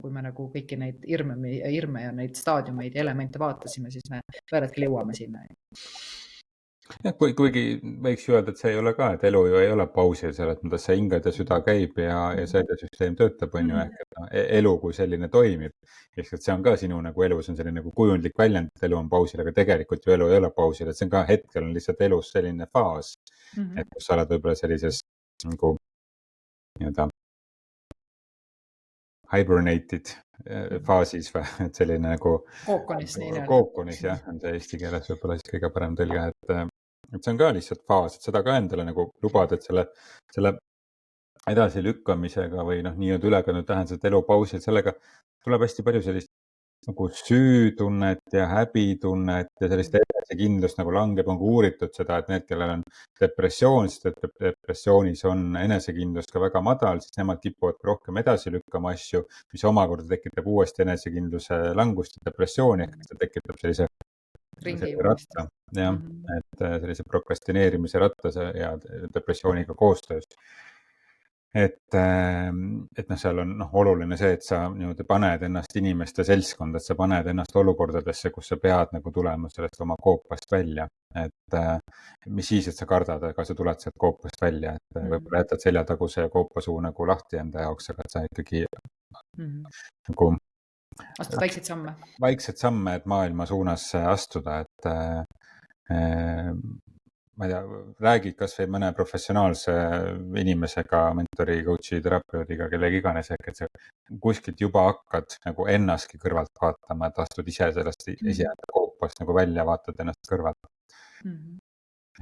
kui me nagu kõiki neid irme ja neid staadiumeid ja elemente vaatasime, siis me ühel hetkel jõuame sinna. Ja, kuigi võiks ju öelda, et see ei ole ka, et elu ju ei ole pausil, selles mõttes see hinged ja süda käib ja sõidesüsteem töötab, on ju, ehk et no, elu kui selline toimib. Ehk et see on ka sinu nagu elus on selline nagu kujundlik väljend, et elu on pausil, aga tegelikult ju elu ei ole pausil, et see on ka hetkel on lihtsalt elus selline faas, et kus sa oled võib-olla sellises nagu nii-öelda hibernated faasis või, et selline nagu Kookonis, nii nii-öelda. kookonis jah, on see eesti keeles võib-olla siis kõige parem tõlge, et see on ka lihtsalt faas, et seda ka endale nagu lubada, et selle edasilükkamisega või noh, nii-öelda ülekandnud tähendus, et elu pausil, sellega tuleb hästi palju sellist nagu süütunnet ja häbitunnet ja sellist enesekindlust nagu langeb, on ka uuritud seda, et need, kellel on depressioon, sest et depressioonis on enesekindlus ka väga madal, siis nemad kipuvad rohkem edasi lükkama asju, mis omakorda tekitab uuesti enesekindluse langust ja depressiooni, ehk see tekitab sellise Ringi ratta, jah, et sellise prokrastineerimise rattas ja depressiooniga koostöös. Et noh, seal on oluline see, et sa niimoodi paned ennast inimeste seltskonda, et sa paned ennast olukordadesse, kus sa pead nagu tulema sellest oma koopast välja. Et mis siis, et sa kardad, aga sa tuled sealt koopast välja, et võib-olla jätad seljataguse koopasuu nagu lahti enda jaoks, aga et sa ikkagi nagu astud väikseid samme, et maailma suunas astuda, et ma ei tea, räägid kas või mõne professionaalse inimesega, mentori, coach'i, terapeudiga, kellega iganes, ehk et sa kuskilt juba hakkad nagu ennastki kõrvalt vaatama, et astud ise sellest iseenda koopast nagu välja, vaatad ennast kõrvalt.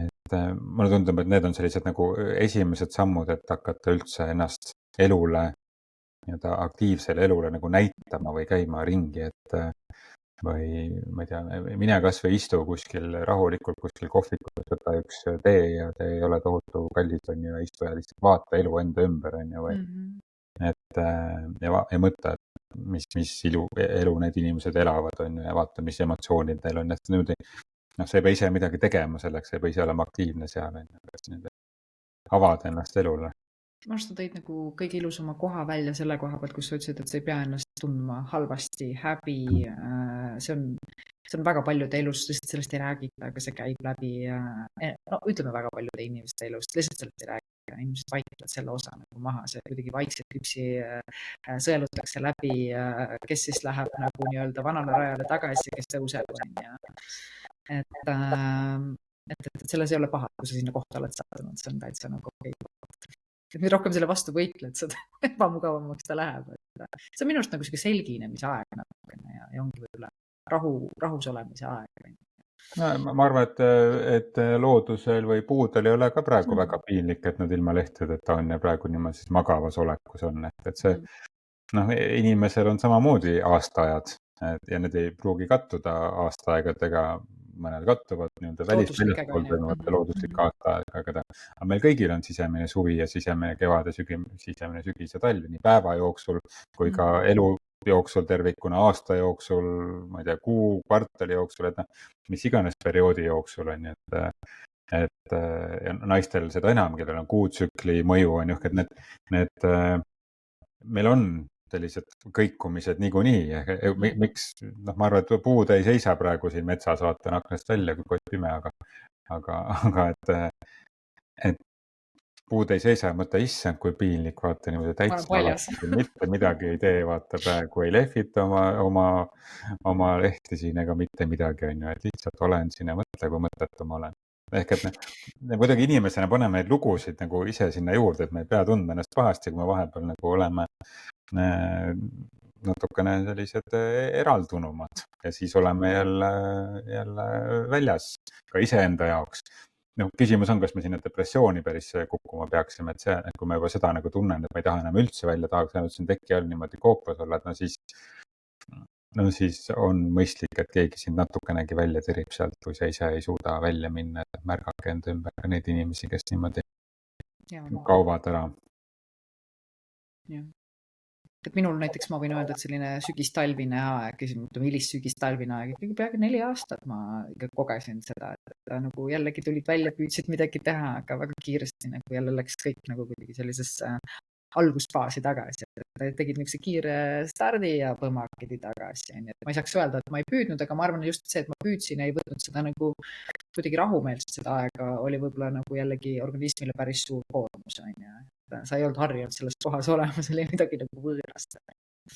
Et mulle tundub, et need on sellised nagu esimesed sammud, et hakata üldse ennast elule, nii-öelda aktiivsele elule nagu näitama või käima ringi, et või ma ei tea, mine kas või istu kuskil rahulikult kuskil kohvikus, võta üks tee ja see ei ole tohutu kallis, on ju, ja istu ja lihtsalt vaata elu enda ümber, on ju, või et ja mõtle, et mis elu need inimesed elavad, on ju, ja vaata, mis emotsioonid neil on, et niimoodi, noh, sa ei pea ise midagi tegema selleks, sa ei pea ise olema aktiivne seal, on ju, et niimoodi avada ennast elule. Ma arvan, sa tõid nagu kõige ilusama koha välja selle koha pealt, kus sa ütlesid, et sa ei pea ennast tundma halvasti, häbi. See on väga paljude elust, lihtsalt sellest ei räägita, aga see käib läbi, no ütleme väga paljude inimeste elust, lihtsalt sellest ei räägita. Inimesed vaikivad selle osa nagu maha, see kuidagi vaikselt üksi sõelutakse läbi, kes siis läheb nagu nii-öelda vanale rajale tagasi, kes tõuseb. Et selles ei ole paha, kui sa sinna kohta oled sattunud, see on täitsa nagu okei. Et mida rohkem selle vastu võitled, seda ebamugavamaks ta läheb. See on minu arust nagu selginemise aeg ja ongi võib-olla rahus olemise aeg. No, ma arvan, et loodusel või puudel ei ole ka praegu väga piinlik, et nad ilma lehtedeta on ja praegu niimoodi siis magavas olekus on, et see inimesel on samamoodi aastaajad ja need ei pruugi kattuda aastaaegadega, mõned kattuvad nii-öelda väljaspool toimuvate looduslike aastaaegadega, aga meil kõigil on sisemine suvi ja sisemine kevad ja sisemine sügis ja talv nii päeva jooksul kui ka elu jooksul tervikuna, aasta jooksul, ma ei tea, kuu, kvartali jooksul, et mis iganes perioodi jooksul on, et ja naistel seda enam, kellel on kuutsükli mõju on ju, et need meil on sellised kõikumised niikuinii, miks, ma arvan, et puud ei seisa praegu siin metsas, vaatan aknast välja, kui kott pime, aga et puud ei seisa ja mõtle, issand, kui piinlik, vaata niimoodi täitsa alati, mitte midagi ei tee, vaata praegu ei lehvita oma lehti siin ega mitte midagi, on ju, et lihtsalt olen siin ja mõtle, kui mõttetum olen. Ehk et me kuidagi inimesena paneme neid lugusid nagu ise sinna juurde, et me ei pea tundma ennast pahasti, kui me vahepeal nagu oleme natukene sellised eraldunumad ja siis oleme jälle väljas ka iseenda jaoks. Küsimus on, kas me sinna depressiooni päris kukkuma peaksime, et see, kui ma juba seda nagu tunnen, et ma ei taha enam üldse välja, tahaks ainult siin teki all niimoodi koopas olla, et siis on mõistlik, et keegi sind natukenegi välja tirib sealt, kui sa ise ei suuda välja minna, et märgake enda ümber ka neid inimesi, kes niimoodi kaovad ära. Jah. Et minul näiteks ma võin öelda, et selline sügistalvine aeg, hilissügistalvine aeg, ikkagi peaaegu 4 aastat ma ikka kogesin seda, et nagu jällegi tulid välja, püüdsid midagi teha, aga väga kiiresti nagu jälle läks kõik nagu kuidagi sellisesse algusfaasi tagasi. Tegid niisuguse kiire stardi ja põmakidi tagasi. Ma ei saaks öelda, et ma ei püüdnud, aga ma arvan just see, et ma püüdsin ja ei võtnud seda nagu kuidagi rahumeelselt seda aega, oli võib-olla nagu jällegi organismile päris suur koormus, on ju. Sa ei olnud harjunud selles kohas olema, see oli midagi nagu võõrast.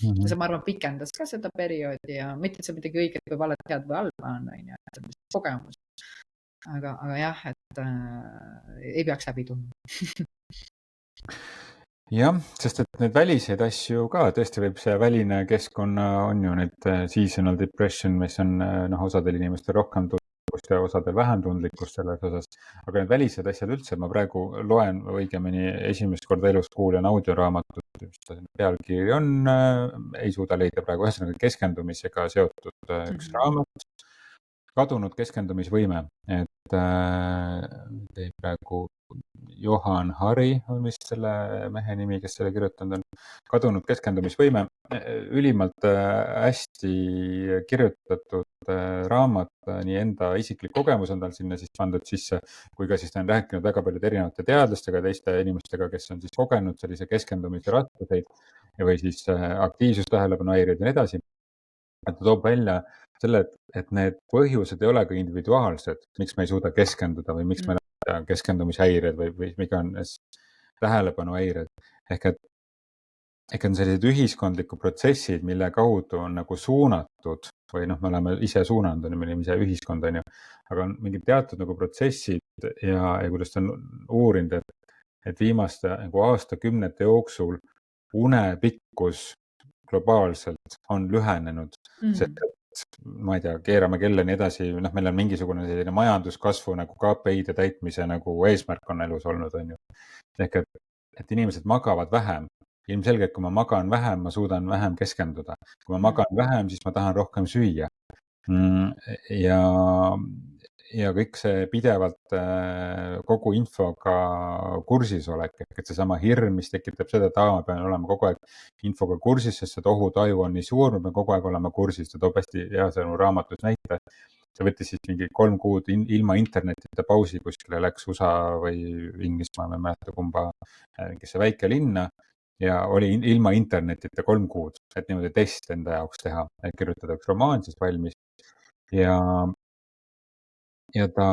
Ja see, ma arvan, pikendas ka seda perioodi ja mitte, et see midagi õiget või valet, head või halba on ju, et see on kogemus. Aga jah, et ei peaks häbi tundma. Jah, sest et need väliseid asju ka tõesti võib see väline keskkonna on ju need seasonal depression, mis on osadel inimestel rohkem tundlikkust ja osadel vähem tundlikkust selles osas. Aga need välised asjad üldse, ma praegu loen õigemini esimest korda elus kuulen audioraamatut, mis ta pealkiri on, ei suuda leida praegu, ühesõnaga keskendumisega seotud üks raamat, kadunud keskendumisvõime, et teeb praegu Johan Hari on vist selle mehe nimi, kes selle kirjutanud on. Kadunud keskendumisvõime, ülimalt hästi kirjutatud raamat, nii enda isiklik kogemus on tal sinna siis pandud sisse, kui ka siis ta on rääkinud väga paljude erinevate teadlastega, teiste inimestega, kes on siis kogenud sellise keskendumise raskuseid või siis aktiivsustähelepanu häireid ja nii edasi. Et ta toob välja selle, et need põhjused ei ole ka individuaalsed, miks me ei suuda keskenduda või miks meil on keskendumishäired või iganes tähelepanuhäired. Ehk on sellised ühiskondlikud protsessid, mille kaudu on nagu suunatud või me oleme ise suunanud, me oleme ise ühiskond, on ju, aga on mingid teatud nagu protsessid ja kuidas ta on uurinud, et viimaste nagu aastakümnete jooksul une pikkus globaalselt on lühenenud, sest ma ei tea, keerame kella nii edasi, meil on mingisugune selline majanduskasvu nagu KPI-de täitmise nagu eesmärk on elus olnud, on ju. Ehk et inimesed magavad vähem. Ilmselgelt, kui ma magan vähem, ma suudan vähem keskenduda. Kui ma magan vähem, siis ma tahan rohkem süüa. Ja kõik see pidevalt kogu infoga kursis olek, ehk et seesama hirm, mis tekitab seda, et ma pean olema kogu aeg infoga kursis, sest see ohutaju on nii suur, ma pean kogu aeg olema kursis. Ta toob hästi hea sõnu raamatus näite. See võttis siis mingi 3 kuud ilma internetita pausi kuskile, läks USA või Inglismaa, ma ei mäleta kumba, mingisse väike linna ja oli ilma internetita 3 kuud, et niimoodi test enda jaoks teha, et kirjutada üks romaan siis valmis. Ja ta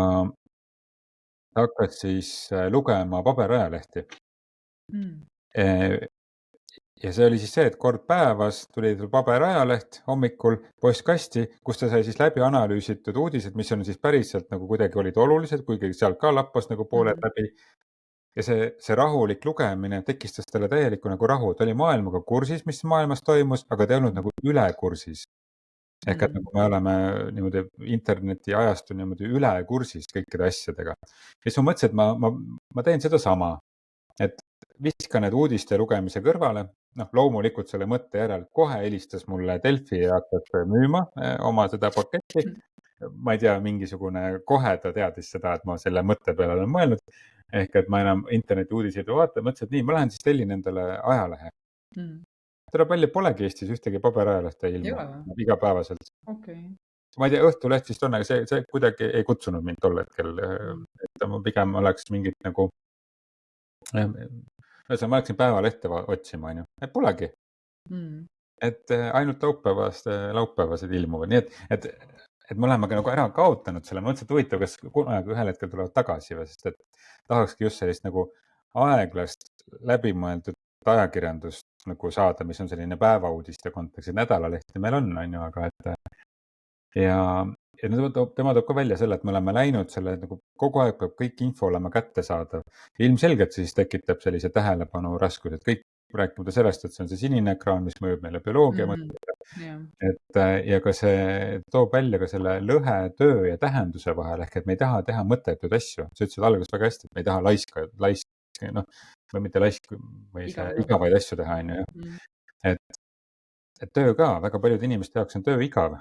hakkas siis lugema paberajalehti. Ja see oli siis see, et kord päevas tuli paberajaleht hommikul postkasti, kus ta sai siis läbi analüüsitud uudised, mis on siis päriselt nagu kuidagi olid olulised, kuigi sealt ka lappas nagu pooled läbi. Ja see rahulik lugemine tekistas talle täieliku nagu rahu. Ta oli maailmaga kursis, mis maailmas toimus, aga ta ei olnud nagu üle kursis. Ehk et nagu me oleme niimoodi interneti ajastu niimoodi üle kursis kõikide asjadega. Ja siis ma mõtlesin, et ma teen seda sama, et viska need uudiste lugemise kõrvale. Loomulikult selle mõtte järel kohe helistas mulle Delfi ja hakkas müüma oma seda paketti. Ma ei tea, mingisugune kohe ta teadis seda, et ma selle mõtte peale olen mõelnud. Ehk et ma enam interneti uudiseid ei vaata, mõtlesin, et nii, ma lähen siis tellin endale ajalehe. Tere palju polegi Eestis ühtegi paberajalehte ilmu igapäevaselt. Okay. Ma ei tea, Õhtuleht vist on, aga see kuidagi ei kutsunud mind tol hetkel. Et ma pigem oleks mingit nagu, ma läksin päevalehte otsima, on ju, et polegi. Et ainult laupäevased ilmuvad, nii et me oleme ka nagu ära kaotanud selle, mõtlesin, et huvitav, kas kunagi ühel hetkel tulevad tagasi või, sest et tahakski just sellist nagu aeglast läbimõeldud ajakirjandust nagu saada, mis on selline päevauudiste kontekstis, nädalalehti meil on ju, aga ja tema toob ka välja selle, et me oleme läinud selle nagu kogu aeg peab kõik info olema kättesaadav. Ilmselgelt siis tekitab sellise tähelepanu raskused, kõik rääkimata sellest, et see on see sinine ekraan, mis mõjub meile bioloogia mõttega. Ja ka see toob välja ka selle lõhe töö ja tähenduse vahel, ehk et me ei taha teha mõttetuid asju. Sa ütlesid alguses väga hästi, et me ei taha või mitte või igavaid asju teha, on ju. Et töö ka, väga paljude inimeste jaoks on töö igav.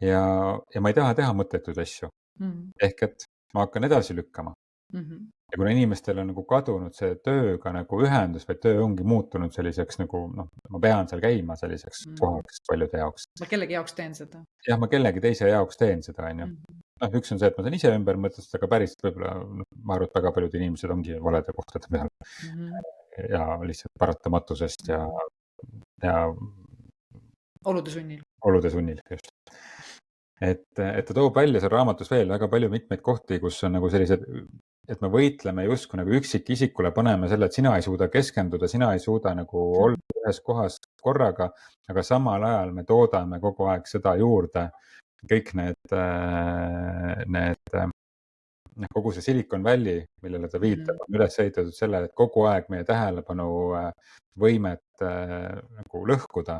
Ja ma ei taha teha mõttetuid asju. Ehk et ma hakkan edasi lükkama. Ja kuna inimestel on nagu kadunud see tööga nagu ühendus, või töö ongi muutunud selliseks nagu, ma pean seal käima selliseks kohaks paljude jaoks. Ma kellegi jaoks teen seda. Jah, ma kellegi teise jaoks teen seda, on ju. Üks on see, et ma saan ise ümber mõtestada, aga päriselt võib-olla, ma arvan, et väga paljud inimesed ongi valede kohtade peal. Ja lihtsalt paratamatusest ja olude sunnil. Olude sunnil, just. et ta toob välja seal raamatus veel väga palju mitmeid kohti, kus on nagu sellised, et me võitleme justkui nagu üksikisikule, paneme selle, et sina ei suuda keskenduda, sina ei suuda nagu olla ühes kohas korraga, aga samal ajal me toodame kogu aeg seda juurde. Kõik kogu see Silicon Valley, millele ta viitab, on üles ehitatud selle, et kogu aeg meie tähelepanu võimet nagu lõhkuda.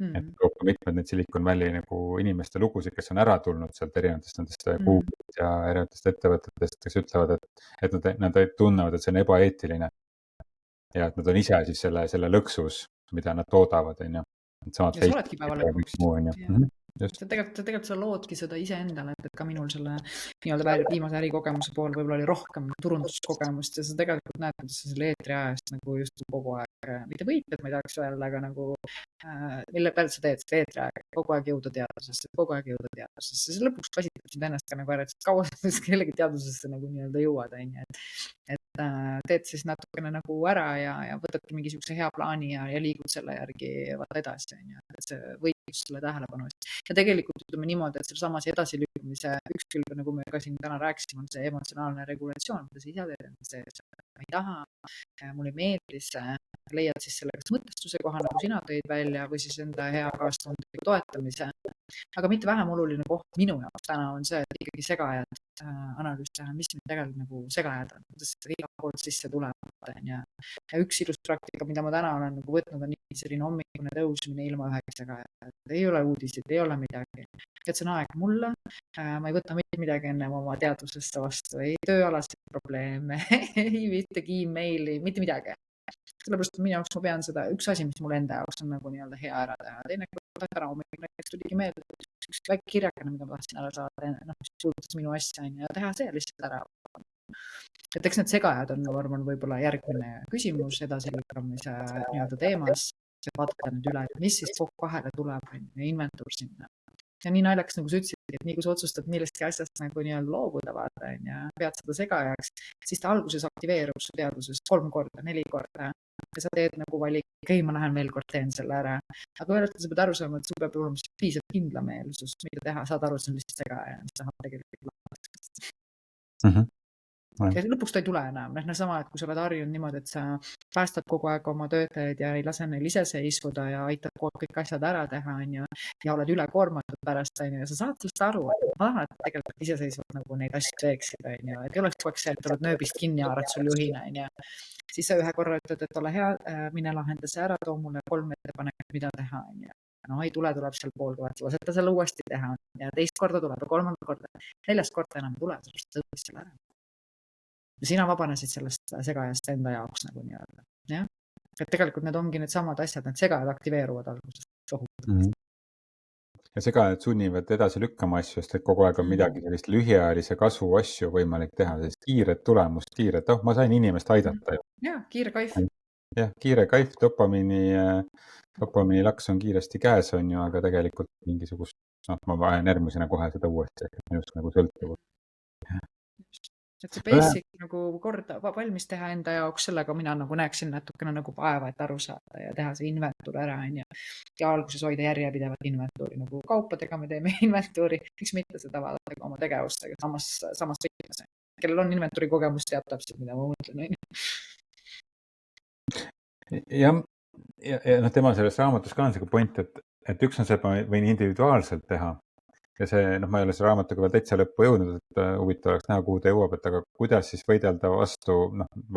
Et kokku mitmed need Silicon Valley nagu inimeste lugusid, kes on ära tulnud sealt erinevatest nendest Google'ist ja erinevatest ettevõtetest, kes ütlevad, et nad tunnevad, et see on ebaeetiline. Ja et nad on ise siis selle lõksus, mida nad toodavad, on ju. Ja sa oledki päeva lõpuks. Just. Tegelikult sa loodki seda iseendale, et ka minul selle nii-öelda viimase ärikogemuse pool võib-olla oli rohkem turunduskogemust ja sa tegelikult näed, kuidas sa selle eetri ajast nagu just kogu aeg, mitte võitled, ma ei tahaks öelda, aga nagu mille peale sa teed seda eetri aega, kogu aeg jõuda teadusesse, siis lõpuks pasitab sind ennast ka nagu ära, et kaua sa kellegi teadusesse nagu nii-öelda jõuad, on ju, et teed siis natukene nagu ära ja võtadki mingisuguse hea plaani ja liigud selle järgi vaata edasi, on ju, et see võitlus selle tähelepanu eest. Ja tegelikult ütleme niimoodi, et selle samas edasilükkamise üks külg, nagu me ka siin täna rääkisime, on see emotsionaalne regulatsioon, mida sa ise teed, ma ei taha, mulle ei meeldi see, leiad siis selle kas mõtestuse koha, nagu sina tõid välja, või siis enda hea kaastundliku toetamise. Aga mitte vähem oluline koht minu jaoks täna on see, et ikkagi segajad analüüs teha, mis mind tegelikult nagu segajad on, kuidas seda iga poolt sisse tuleb. Ja üks ilus praktika, mida ma täna olen nagu võtnud, on selline hommikune tõusmine ilma ühegi segajad. Ei ole uudisid, ei ole midagi. Et see on aeg mulle, ma ei võta mitte midagi enne oma teadusesse vastu, ei tööalaseid probleeme, ei mittegi emaili, mitte midagi. Sellepärast minu jaoks ma pean seda, üks asi, mis mul enda jaoks on nagu nii-öelda hea ära teha. Teine täna hommikul näiteks tuligi meelde, üks väike kirjakene, mida ma tahtsin ära saada, mis puudutas minu asja ja teha see lihtsalt ära. Et eks need segajad on, ma arvan, võib-olla järgmine küsimus edasilükkamise nii-öelda teemas, et vaadata nüüd üle, et mis siis vahele tuleb ja inventuur sinna. Ja nii naljakas, nagu sa ütlesid, et nii kui sa otsustad millestki asjast nagu nii-öelda loobuda, vaata, ja pead seda segajaks, siis ta alguses aktiveerub su teaduses 3 korda, 4 korda. Ja sa teed nagu valik, okei, ma lähen veel kord teen selle ära. Aga veel sa pead aru saama, et sul peab olema piisav kindlameelsus, mida teha, saad aru, see on lihtsalt segaja, mis tahab tegelikult lahendada. Ja lõpuks ta ei tule enam. Sama, et kui sa oled harjunud niimoodi, et sa päästad kogu aeg oma töötajaid ja ei lase neil ise seisvuda ja aitab kõik asjad ära teha, ja oled ülekoormatud pärast, ja sa saad sellest aru, et tegelikult iseseisvalt nagu neid asju teeksid, et ei oleks kogu aeg see, et oled nööbist kinni haarad sul juhina, siis sa ühe korra ütled, et ole hea, mine lahenda see ära, too mulle 3 ettepanekut, mida teha, no ei tule, tuleb seal pool tuhat, lased ta selle uuesti teha ja teist korda tuleb ja 3. korda, 4. korda enam ei tule, sellest tõulis selle ära. Ja sina vabanesid sellest segajast enda jaoks nagu nii-öelda. Ja? Et tegelikult need ongi need samad asjad, need segajad aktiveeruvad alguses. Ja segajad sunnivad edasi lükkama asju, sest et kogu aeg on midagi sellist lühiajalise kasvu asju võimalik teha, sellist kiiret tulemust, ma sain inimest aidata. Ja, kiire kaif. Jah, kiire kaif, dopamiini laks on kiiresti käes, on ju, aga tegelikult mingisugust, ma vajan järgmisena kohe seda uuesti, et minust nagu sõltuvud. Et see basic nagu korda valmis teha enda jaoks, sellega mina nagu näeksin natukene nagu vaeva, et aru saada ja teha see inventuur ära, ja alguses hoida järjepidevat inventuuri, nagu kaupadega me teeme inventuuri, miks mitte seda vaadata oma tegevustega samas võtmes. Kellel on inventuuri kogemus, teab täpselt, mida ma mõtlen. Ja tema selles raamatus ka on see point, et üks on see, et ma võin individuaalselt teha. Ja see, ma ei ole selle raamatuga veel täitsa lõppu jõudnud, et huvitav oleks näha, kuhu ta jõuab, et aga kuidas siis võidelda vastu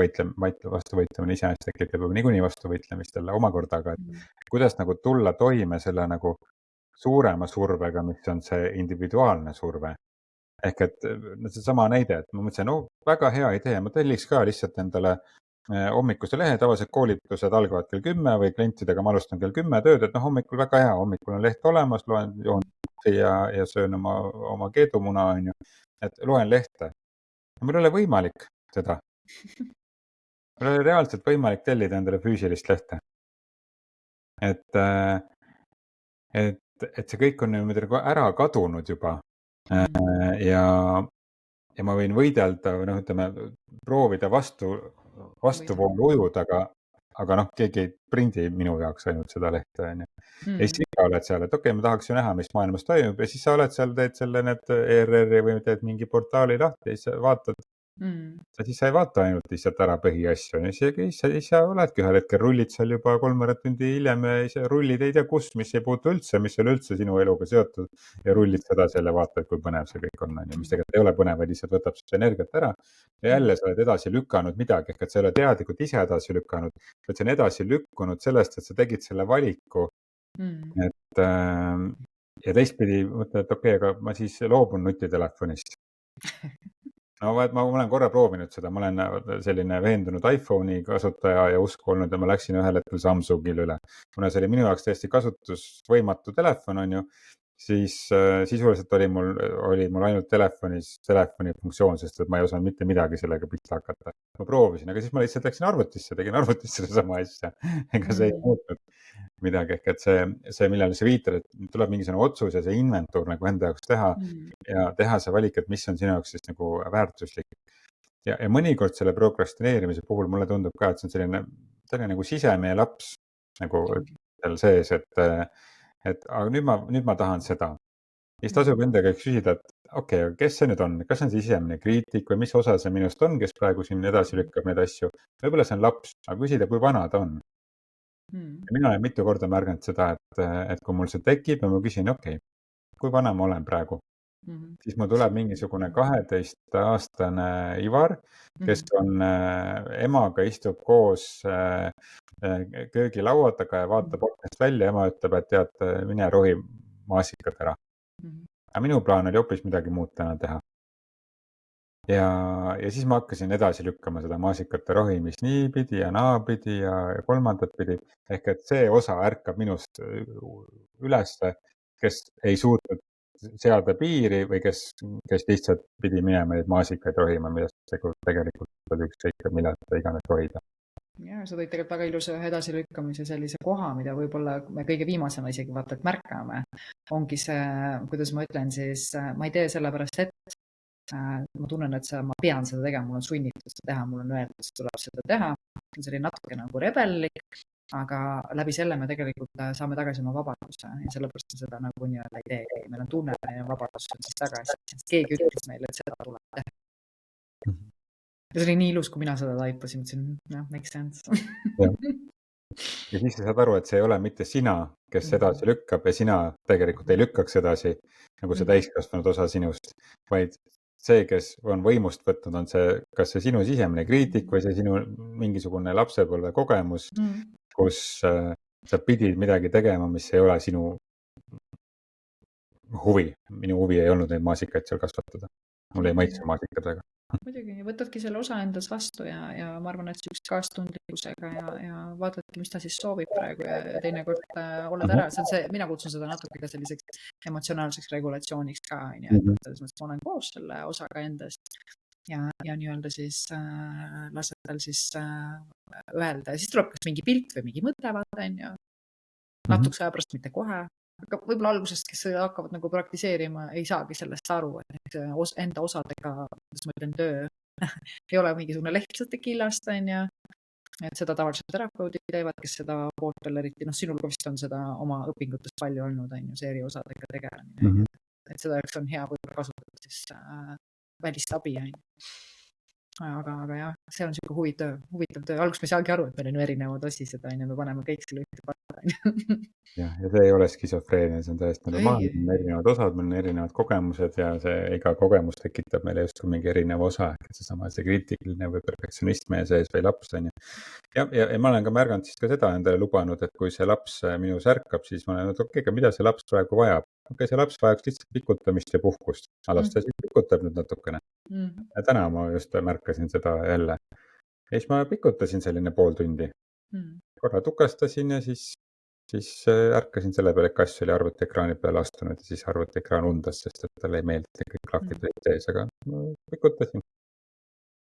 võitlemine iseenesest tekitab niikuinii vastu võitlemist jälle omakorda, aga kuidas nagu tulla toime selle nagu suurema survega, mis on see individuaalne surve. Ehk et see sama näide, et ma mõtlesin, väga hea idee, ma telliks ka lihtsalt endale hommikuse lehe, tavaliselt koolitused algavad kell 10 või klientidega ma alustan kell 10 tööd, et hommikul väga hea, hommikul on leht olemas, joon ja söön oma keedumuna, on ju, et loen lehte. Mul ei ole võimalik seda. Mul ei ole reaalselt võimalik tellida endale füüsilist lehte. Et see kõik on niimoodi ära kadunud juba. Ja ma võin võidelda või ütleme, proovida vastuvoolu ujuda, aga noh, keegi ei prindi minu jaoks ainult seda lehte, on ju. Ja siis ikka oled seal, et okei, ma tahaks ju näha, mis maailmas toimub ja siis sa oled seal, teed selle need ERR-i või teed mingi portaali lahti ja siis vaatad. Siis sa ei vaata ainult lihtsalt ära põhiasju, siis sa oledki ühel hetkel, rullid seal juba 3 tundi hiljem ja siis rullid ei tea kust, mis ei puutu üldse, mis ei ole üldse sinu eluga seotud ja rullid seda selle, vaatad, kui põnev see kõik on, mis tegelikult ei ole põnev, vaid lihtsalt võtab seda energiat ära ja jälle sa oled edasi lükanud midagi, ehk et sa ei ole teadlikult ise edasi lükanud, vaid see on edasi lükkunud sellest, et sa tegid selle valiku, et ja teistpidi mõtled, et okei, aga ma siis loobun nutitelefonist. No ma olen korra proovinud seda, ma olen selline veendunud iPhone'i kasutaja ja usku olnud ja ma läksin ühel hetkel Samsungile üle. Kuna see oli minu jaoks täiesti kasutusvõimatu telefon, on ju, siis sisuliselt oli mul ainult telefonis telefoni funktsioon, sest et ma ei osanud mitte midagi sellega pihta hakata. Ma proovisin, aga siis ma lihtsalt läksin arvutisse, tegin arvutisse sedasama asja. Ega see ei muutnud midagi, ehk et see, millele sa viitad, et tuleb mingisugune otsus ja see inventuur nagu enda jaoks teha ja teha see valik, et mis on sinu jaoks siis nagu väärtuslik. Ja mõnikord selle prokrastineerimise puhul mulle tundub ka, et see on selline nagu sisemine laps nagu seal sees, et aga nüüd ma tahan seda. Ja siis tasub enda käest küsida, et okei, aga kes see nüüd on, kas see on sisemine kriitik või mis osa see minust on, kes praegu siin edasi lükkab neid asju. Võib-olla see on laps, aga küsida, kui vana ta on. Ja mina olen mitu korda märganud seda, et kui mul see tekib ja ma küsin, okei, kui vana ma olen praegu, siis mul tuleb mingisugune 12-aastane Ivar, kes on emaga istub koos köögilaua taga ja vaatab aknast välja, ema ütleb, et tead, mine rohi maasikad ära. Aga minu plaan oli hoopis midagi muud täna teha. Ja siis ma hakkasin edasi lükkama seda maasikate rohimist niipidi ja naapidi ja kolmandat pidi. Ehk et see osa ärkab minust ülesse, kes ei suutnud seada piiri või kes lihtsalt pidi minema neid maasikaid rohima, millest tegelikult oli ükskõik, millal seda iganes rohida. Ja sa tõid tegelikult väga ilusa edasilükkamise sellise koha, mida võib-olla me kõige viimasena isegi vaata, et märkame. Ongi see, kuidas ma ütlen siis, ma ei tee sellepärast, et ma tunnen, et ma pean seda tegema, mul on sunnitud seda teha, mul on öeldud, et tuleb seda teha. See on selline natuke nagu rebellik, aga läbi selle me tegelikult saame tagasi oma vabaduse ja sellepärast me seda nagu nii-öelda ei tee. Meil on tunneline vabadus siis tagasi, sest keegi ütles meile, et seda tuleb teha. Ja see oli nii ilus, kui mina seda taipasin, mõtlesin, makes sense. Ja siis sa saad aru, et see ei ole mitte sina, kes edasi lükkab ja sina tegelikult ei lükkaks edasi nagu see täiskasvanud osa sinust, vaid see, kes on võimust võtnud, on see, kas see sinu sisemine kriitik või see sinu mingisugune lapsepõlve kogemus, kus sa pidid midagi tegema, mis ei ole sinu huvi. Minu huvi ei olnud neid maasikaid seal kasvatada. Mul ei maitse maasikad väga. Muidugi, võtadki selle osa endas vastu ja ma arvan, et sellist kaastundlikkusega ja vaadadki, mis ta siis soovib praegu ja teinekord oled ära. See on see, mina kutsun seda natuke ka selliseks emotsionaalseks regulatsiooniks ka, selles mõttes ma olen koos selle osaga endast ja nii-öelda siis lased tal siis öelda ja siis tuleb kas mingi pilt või mingi mõte, vaata, on ju. Natukese aja pärast, mitte kohe. Aga võib-olla algusest, kes hakkavad nagu praktiseerima, ei saagi sellest aru, et enda osadega, kuidas ma ütlen, töö ei ole mingisugune lihtsalt killast, on ju. Et seda tavaliselt terapeudid teevad, kes seda poolt veel eriti, sinul ka vist on seda oma õpingutest palju olnud, on ju, see eri osadega tegelemine. Et seda jaoks on hea võib-olla kasutada siis välist abi, on ju. Aga jah, see on selline huvitav töö. Alguses me ei saagi aru, et meil on erinevad osised, on ju, me paneme kõik selle ühte patta, on ju. Ja see ei ole skisofreenia, see on täiesti normaalne, meil on erinevad osad, meil on erinevad kogemused ja iga kogemus tekitab meile justkui mingi erinev osa, et seesama see kriitiline või perfektsionist meie sees või laps, on ju. Ja ma olen ka märganud siis ka seda endale lubanud, et kui see laps minus ärkab, siis ma olen, et okei, aga mida see laps praegu vajab? Okei, see laps vajaks lihtsalt pikutamist ja puhkust. Alas ta siis pikutab nüüd natukene. Ja täna ma just märkasin seda jälle. Ja siis ma pikutasin selline pool tundi. Korra tukastasin ja siis ärkasin selle peale, et kass oli arvutiekraani peale astunud ja siis arvutiekraan undas, sest et talle ei meeldi kõik klapid olid sees, aga pikutasin.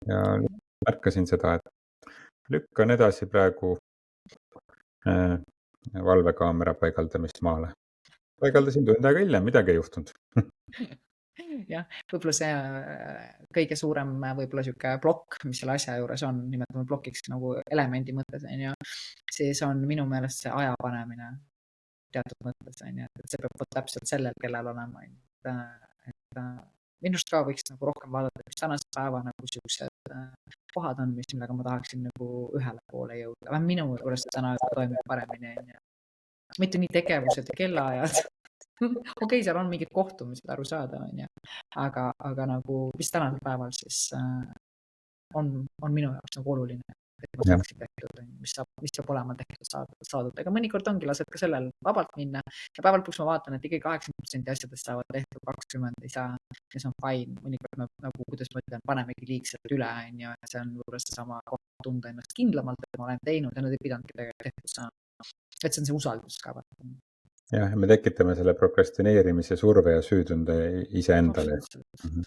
Ja märkasin seda, et lükkan edasi praegu valvekaamera paigaldamist maale. Paigaldasin tund aega hiljem, midagi ei juhtunud. jah, võib-olla see kõige suurem võib-olla sihuke plokk, mis selle asja juures on, nimetame plokiks nagu elemendi mõttes, on ju, siis on minu meelest see aja panemine teatud mõttes, on ju, et see peab täpselt sellel kellel olema, on ju. Et minust ka võiks nagu rohkem vaadata, mis tänase päeva nagu siuksed kohad on, millega ma tahaksin nagu ühele poole jõuda. Minu juures täna juba toimib paremini, on ju. Mitte nii tegevused ja kellaajad. Okei, seal on mingid kohtumised aru saada, on ju. Aga nagu, mis tänasel päeval siis on minu jaoks nagu oluline, et ma saaksin tehtud, mis saab olema tehtud saadud. Ega mõnikord ongi, lased ka sellel vabalt minna ja päeval lõpuks ma vaatan, et ikkagi 80% asjadest saavad tehtud, 20 ei saa ja see on fine. Mõnikord me nagu, kuidas ma ütlen, panemegi liigselt üle, on ju, et see on juures seesama koht tunda ennast kindlamalt, et ma olen teinud ja nad ei pidanudki tehtud saama. Et see on see usaldus ka. Jah, me tekitame selle prokrastineerimise surve ja süütunde iseendale.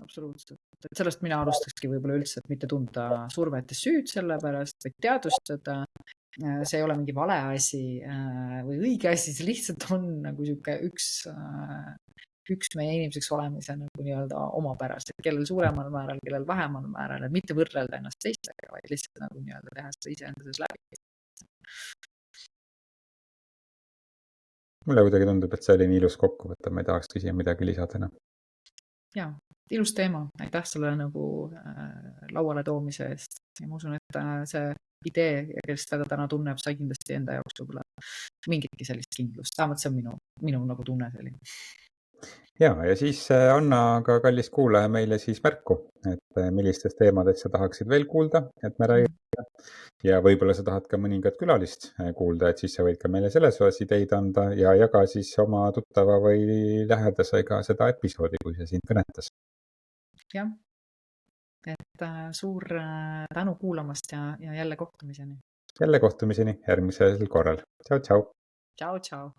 Absoluutselt. Et sellest mina alustakski võib-olla üldse, et mitte tunda survet ja süüd selle pärast, vaid teadvustada. See ei ole mingi vale asi või õige asi, see lihtsalt on nagu sihuke üks meie inimeseks olemise nagu nii-öelda omapärast, et kellel suuremal määral, kellel vähemal määral, et mitte võrrelda ennast teistega, vaid lihtsalt nagu nii-öelda teha seda iseendas läbi. Mulle kuidagi tundub, et see oli nii ilus kokkuvõte, ma ei tahakski siia midagi lisada. Jaa, ilus teema, aitäh sulle nagu lauale toomise eest ja ma usun, et see idee, kes seda täna tunneb, sai kindlasti enda jaoks võib-olla mingitki sellist kindlust, vähemalt see on minu nagu tunne selline. Ja siis anna ka kallis kuulaja meile siis märku, et millistest teemadest sa tahaksid veel kuulda, et me räägime. Ja võib-olla sa tahad ka mõningat külalist kuulda, et siis sa võid ka meile selles osas ideid anda ja jaga siis oma tuttava või lähedasega seda episoodi, kui see sind kõnetas. Jah, et suur tänu kuulamast ja jälle kohtumiseni. Jälle kohtumiseni järgmisel korral. Tšau, tšau. Tšau, tšau.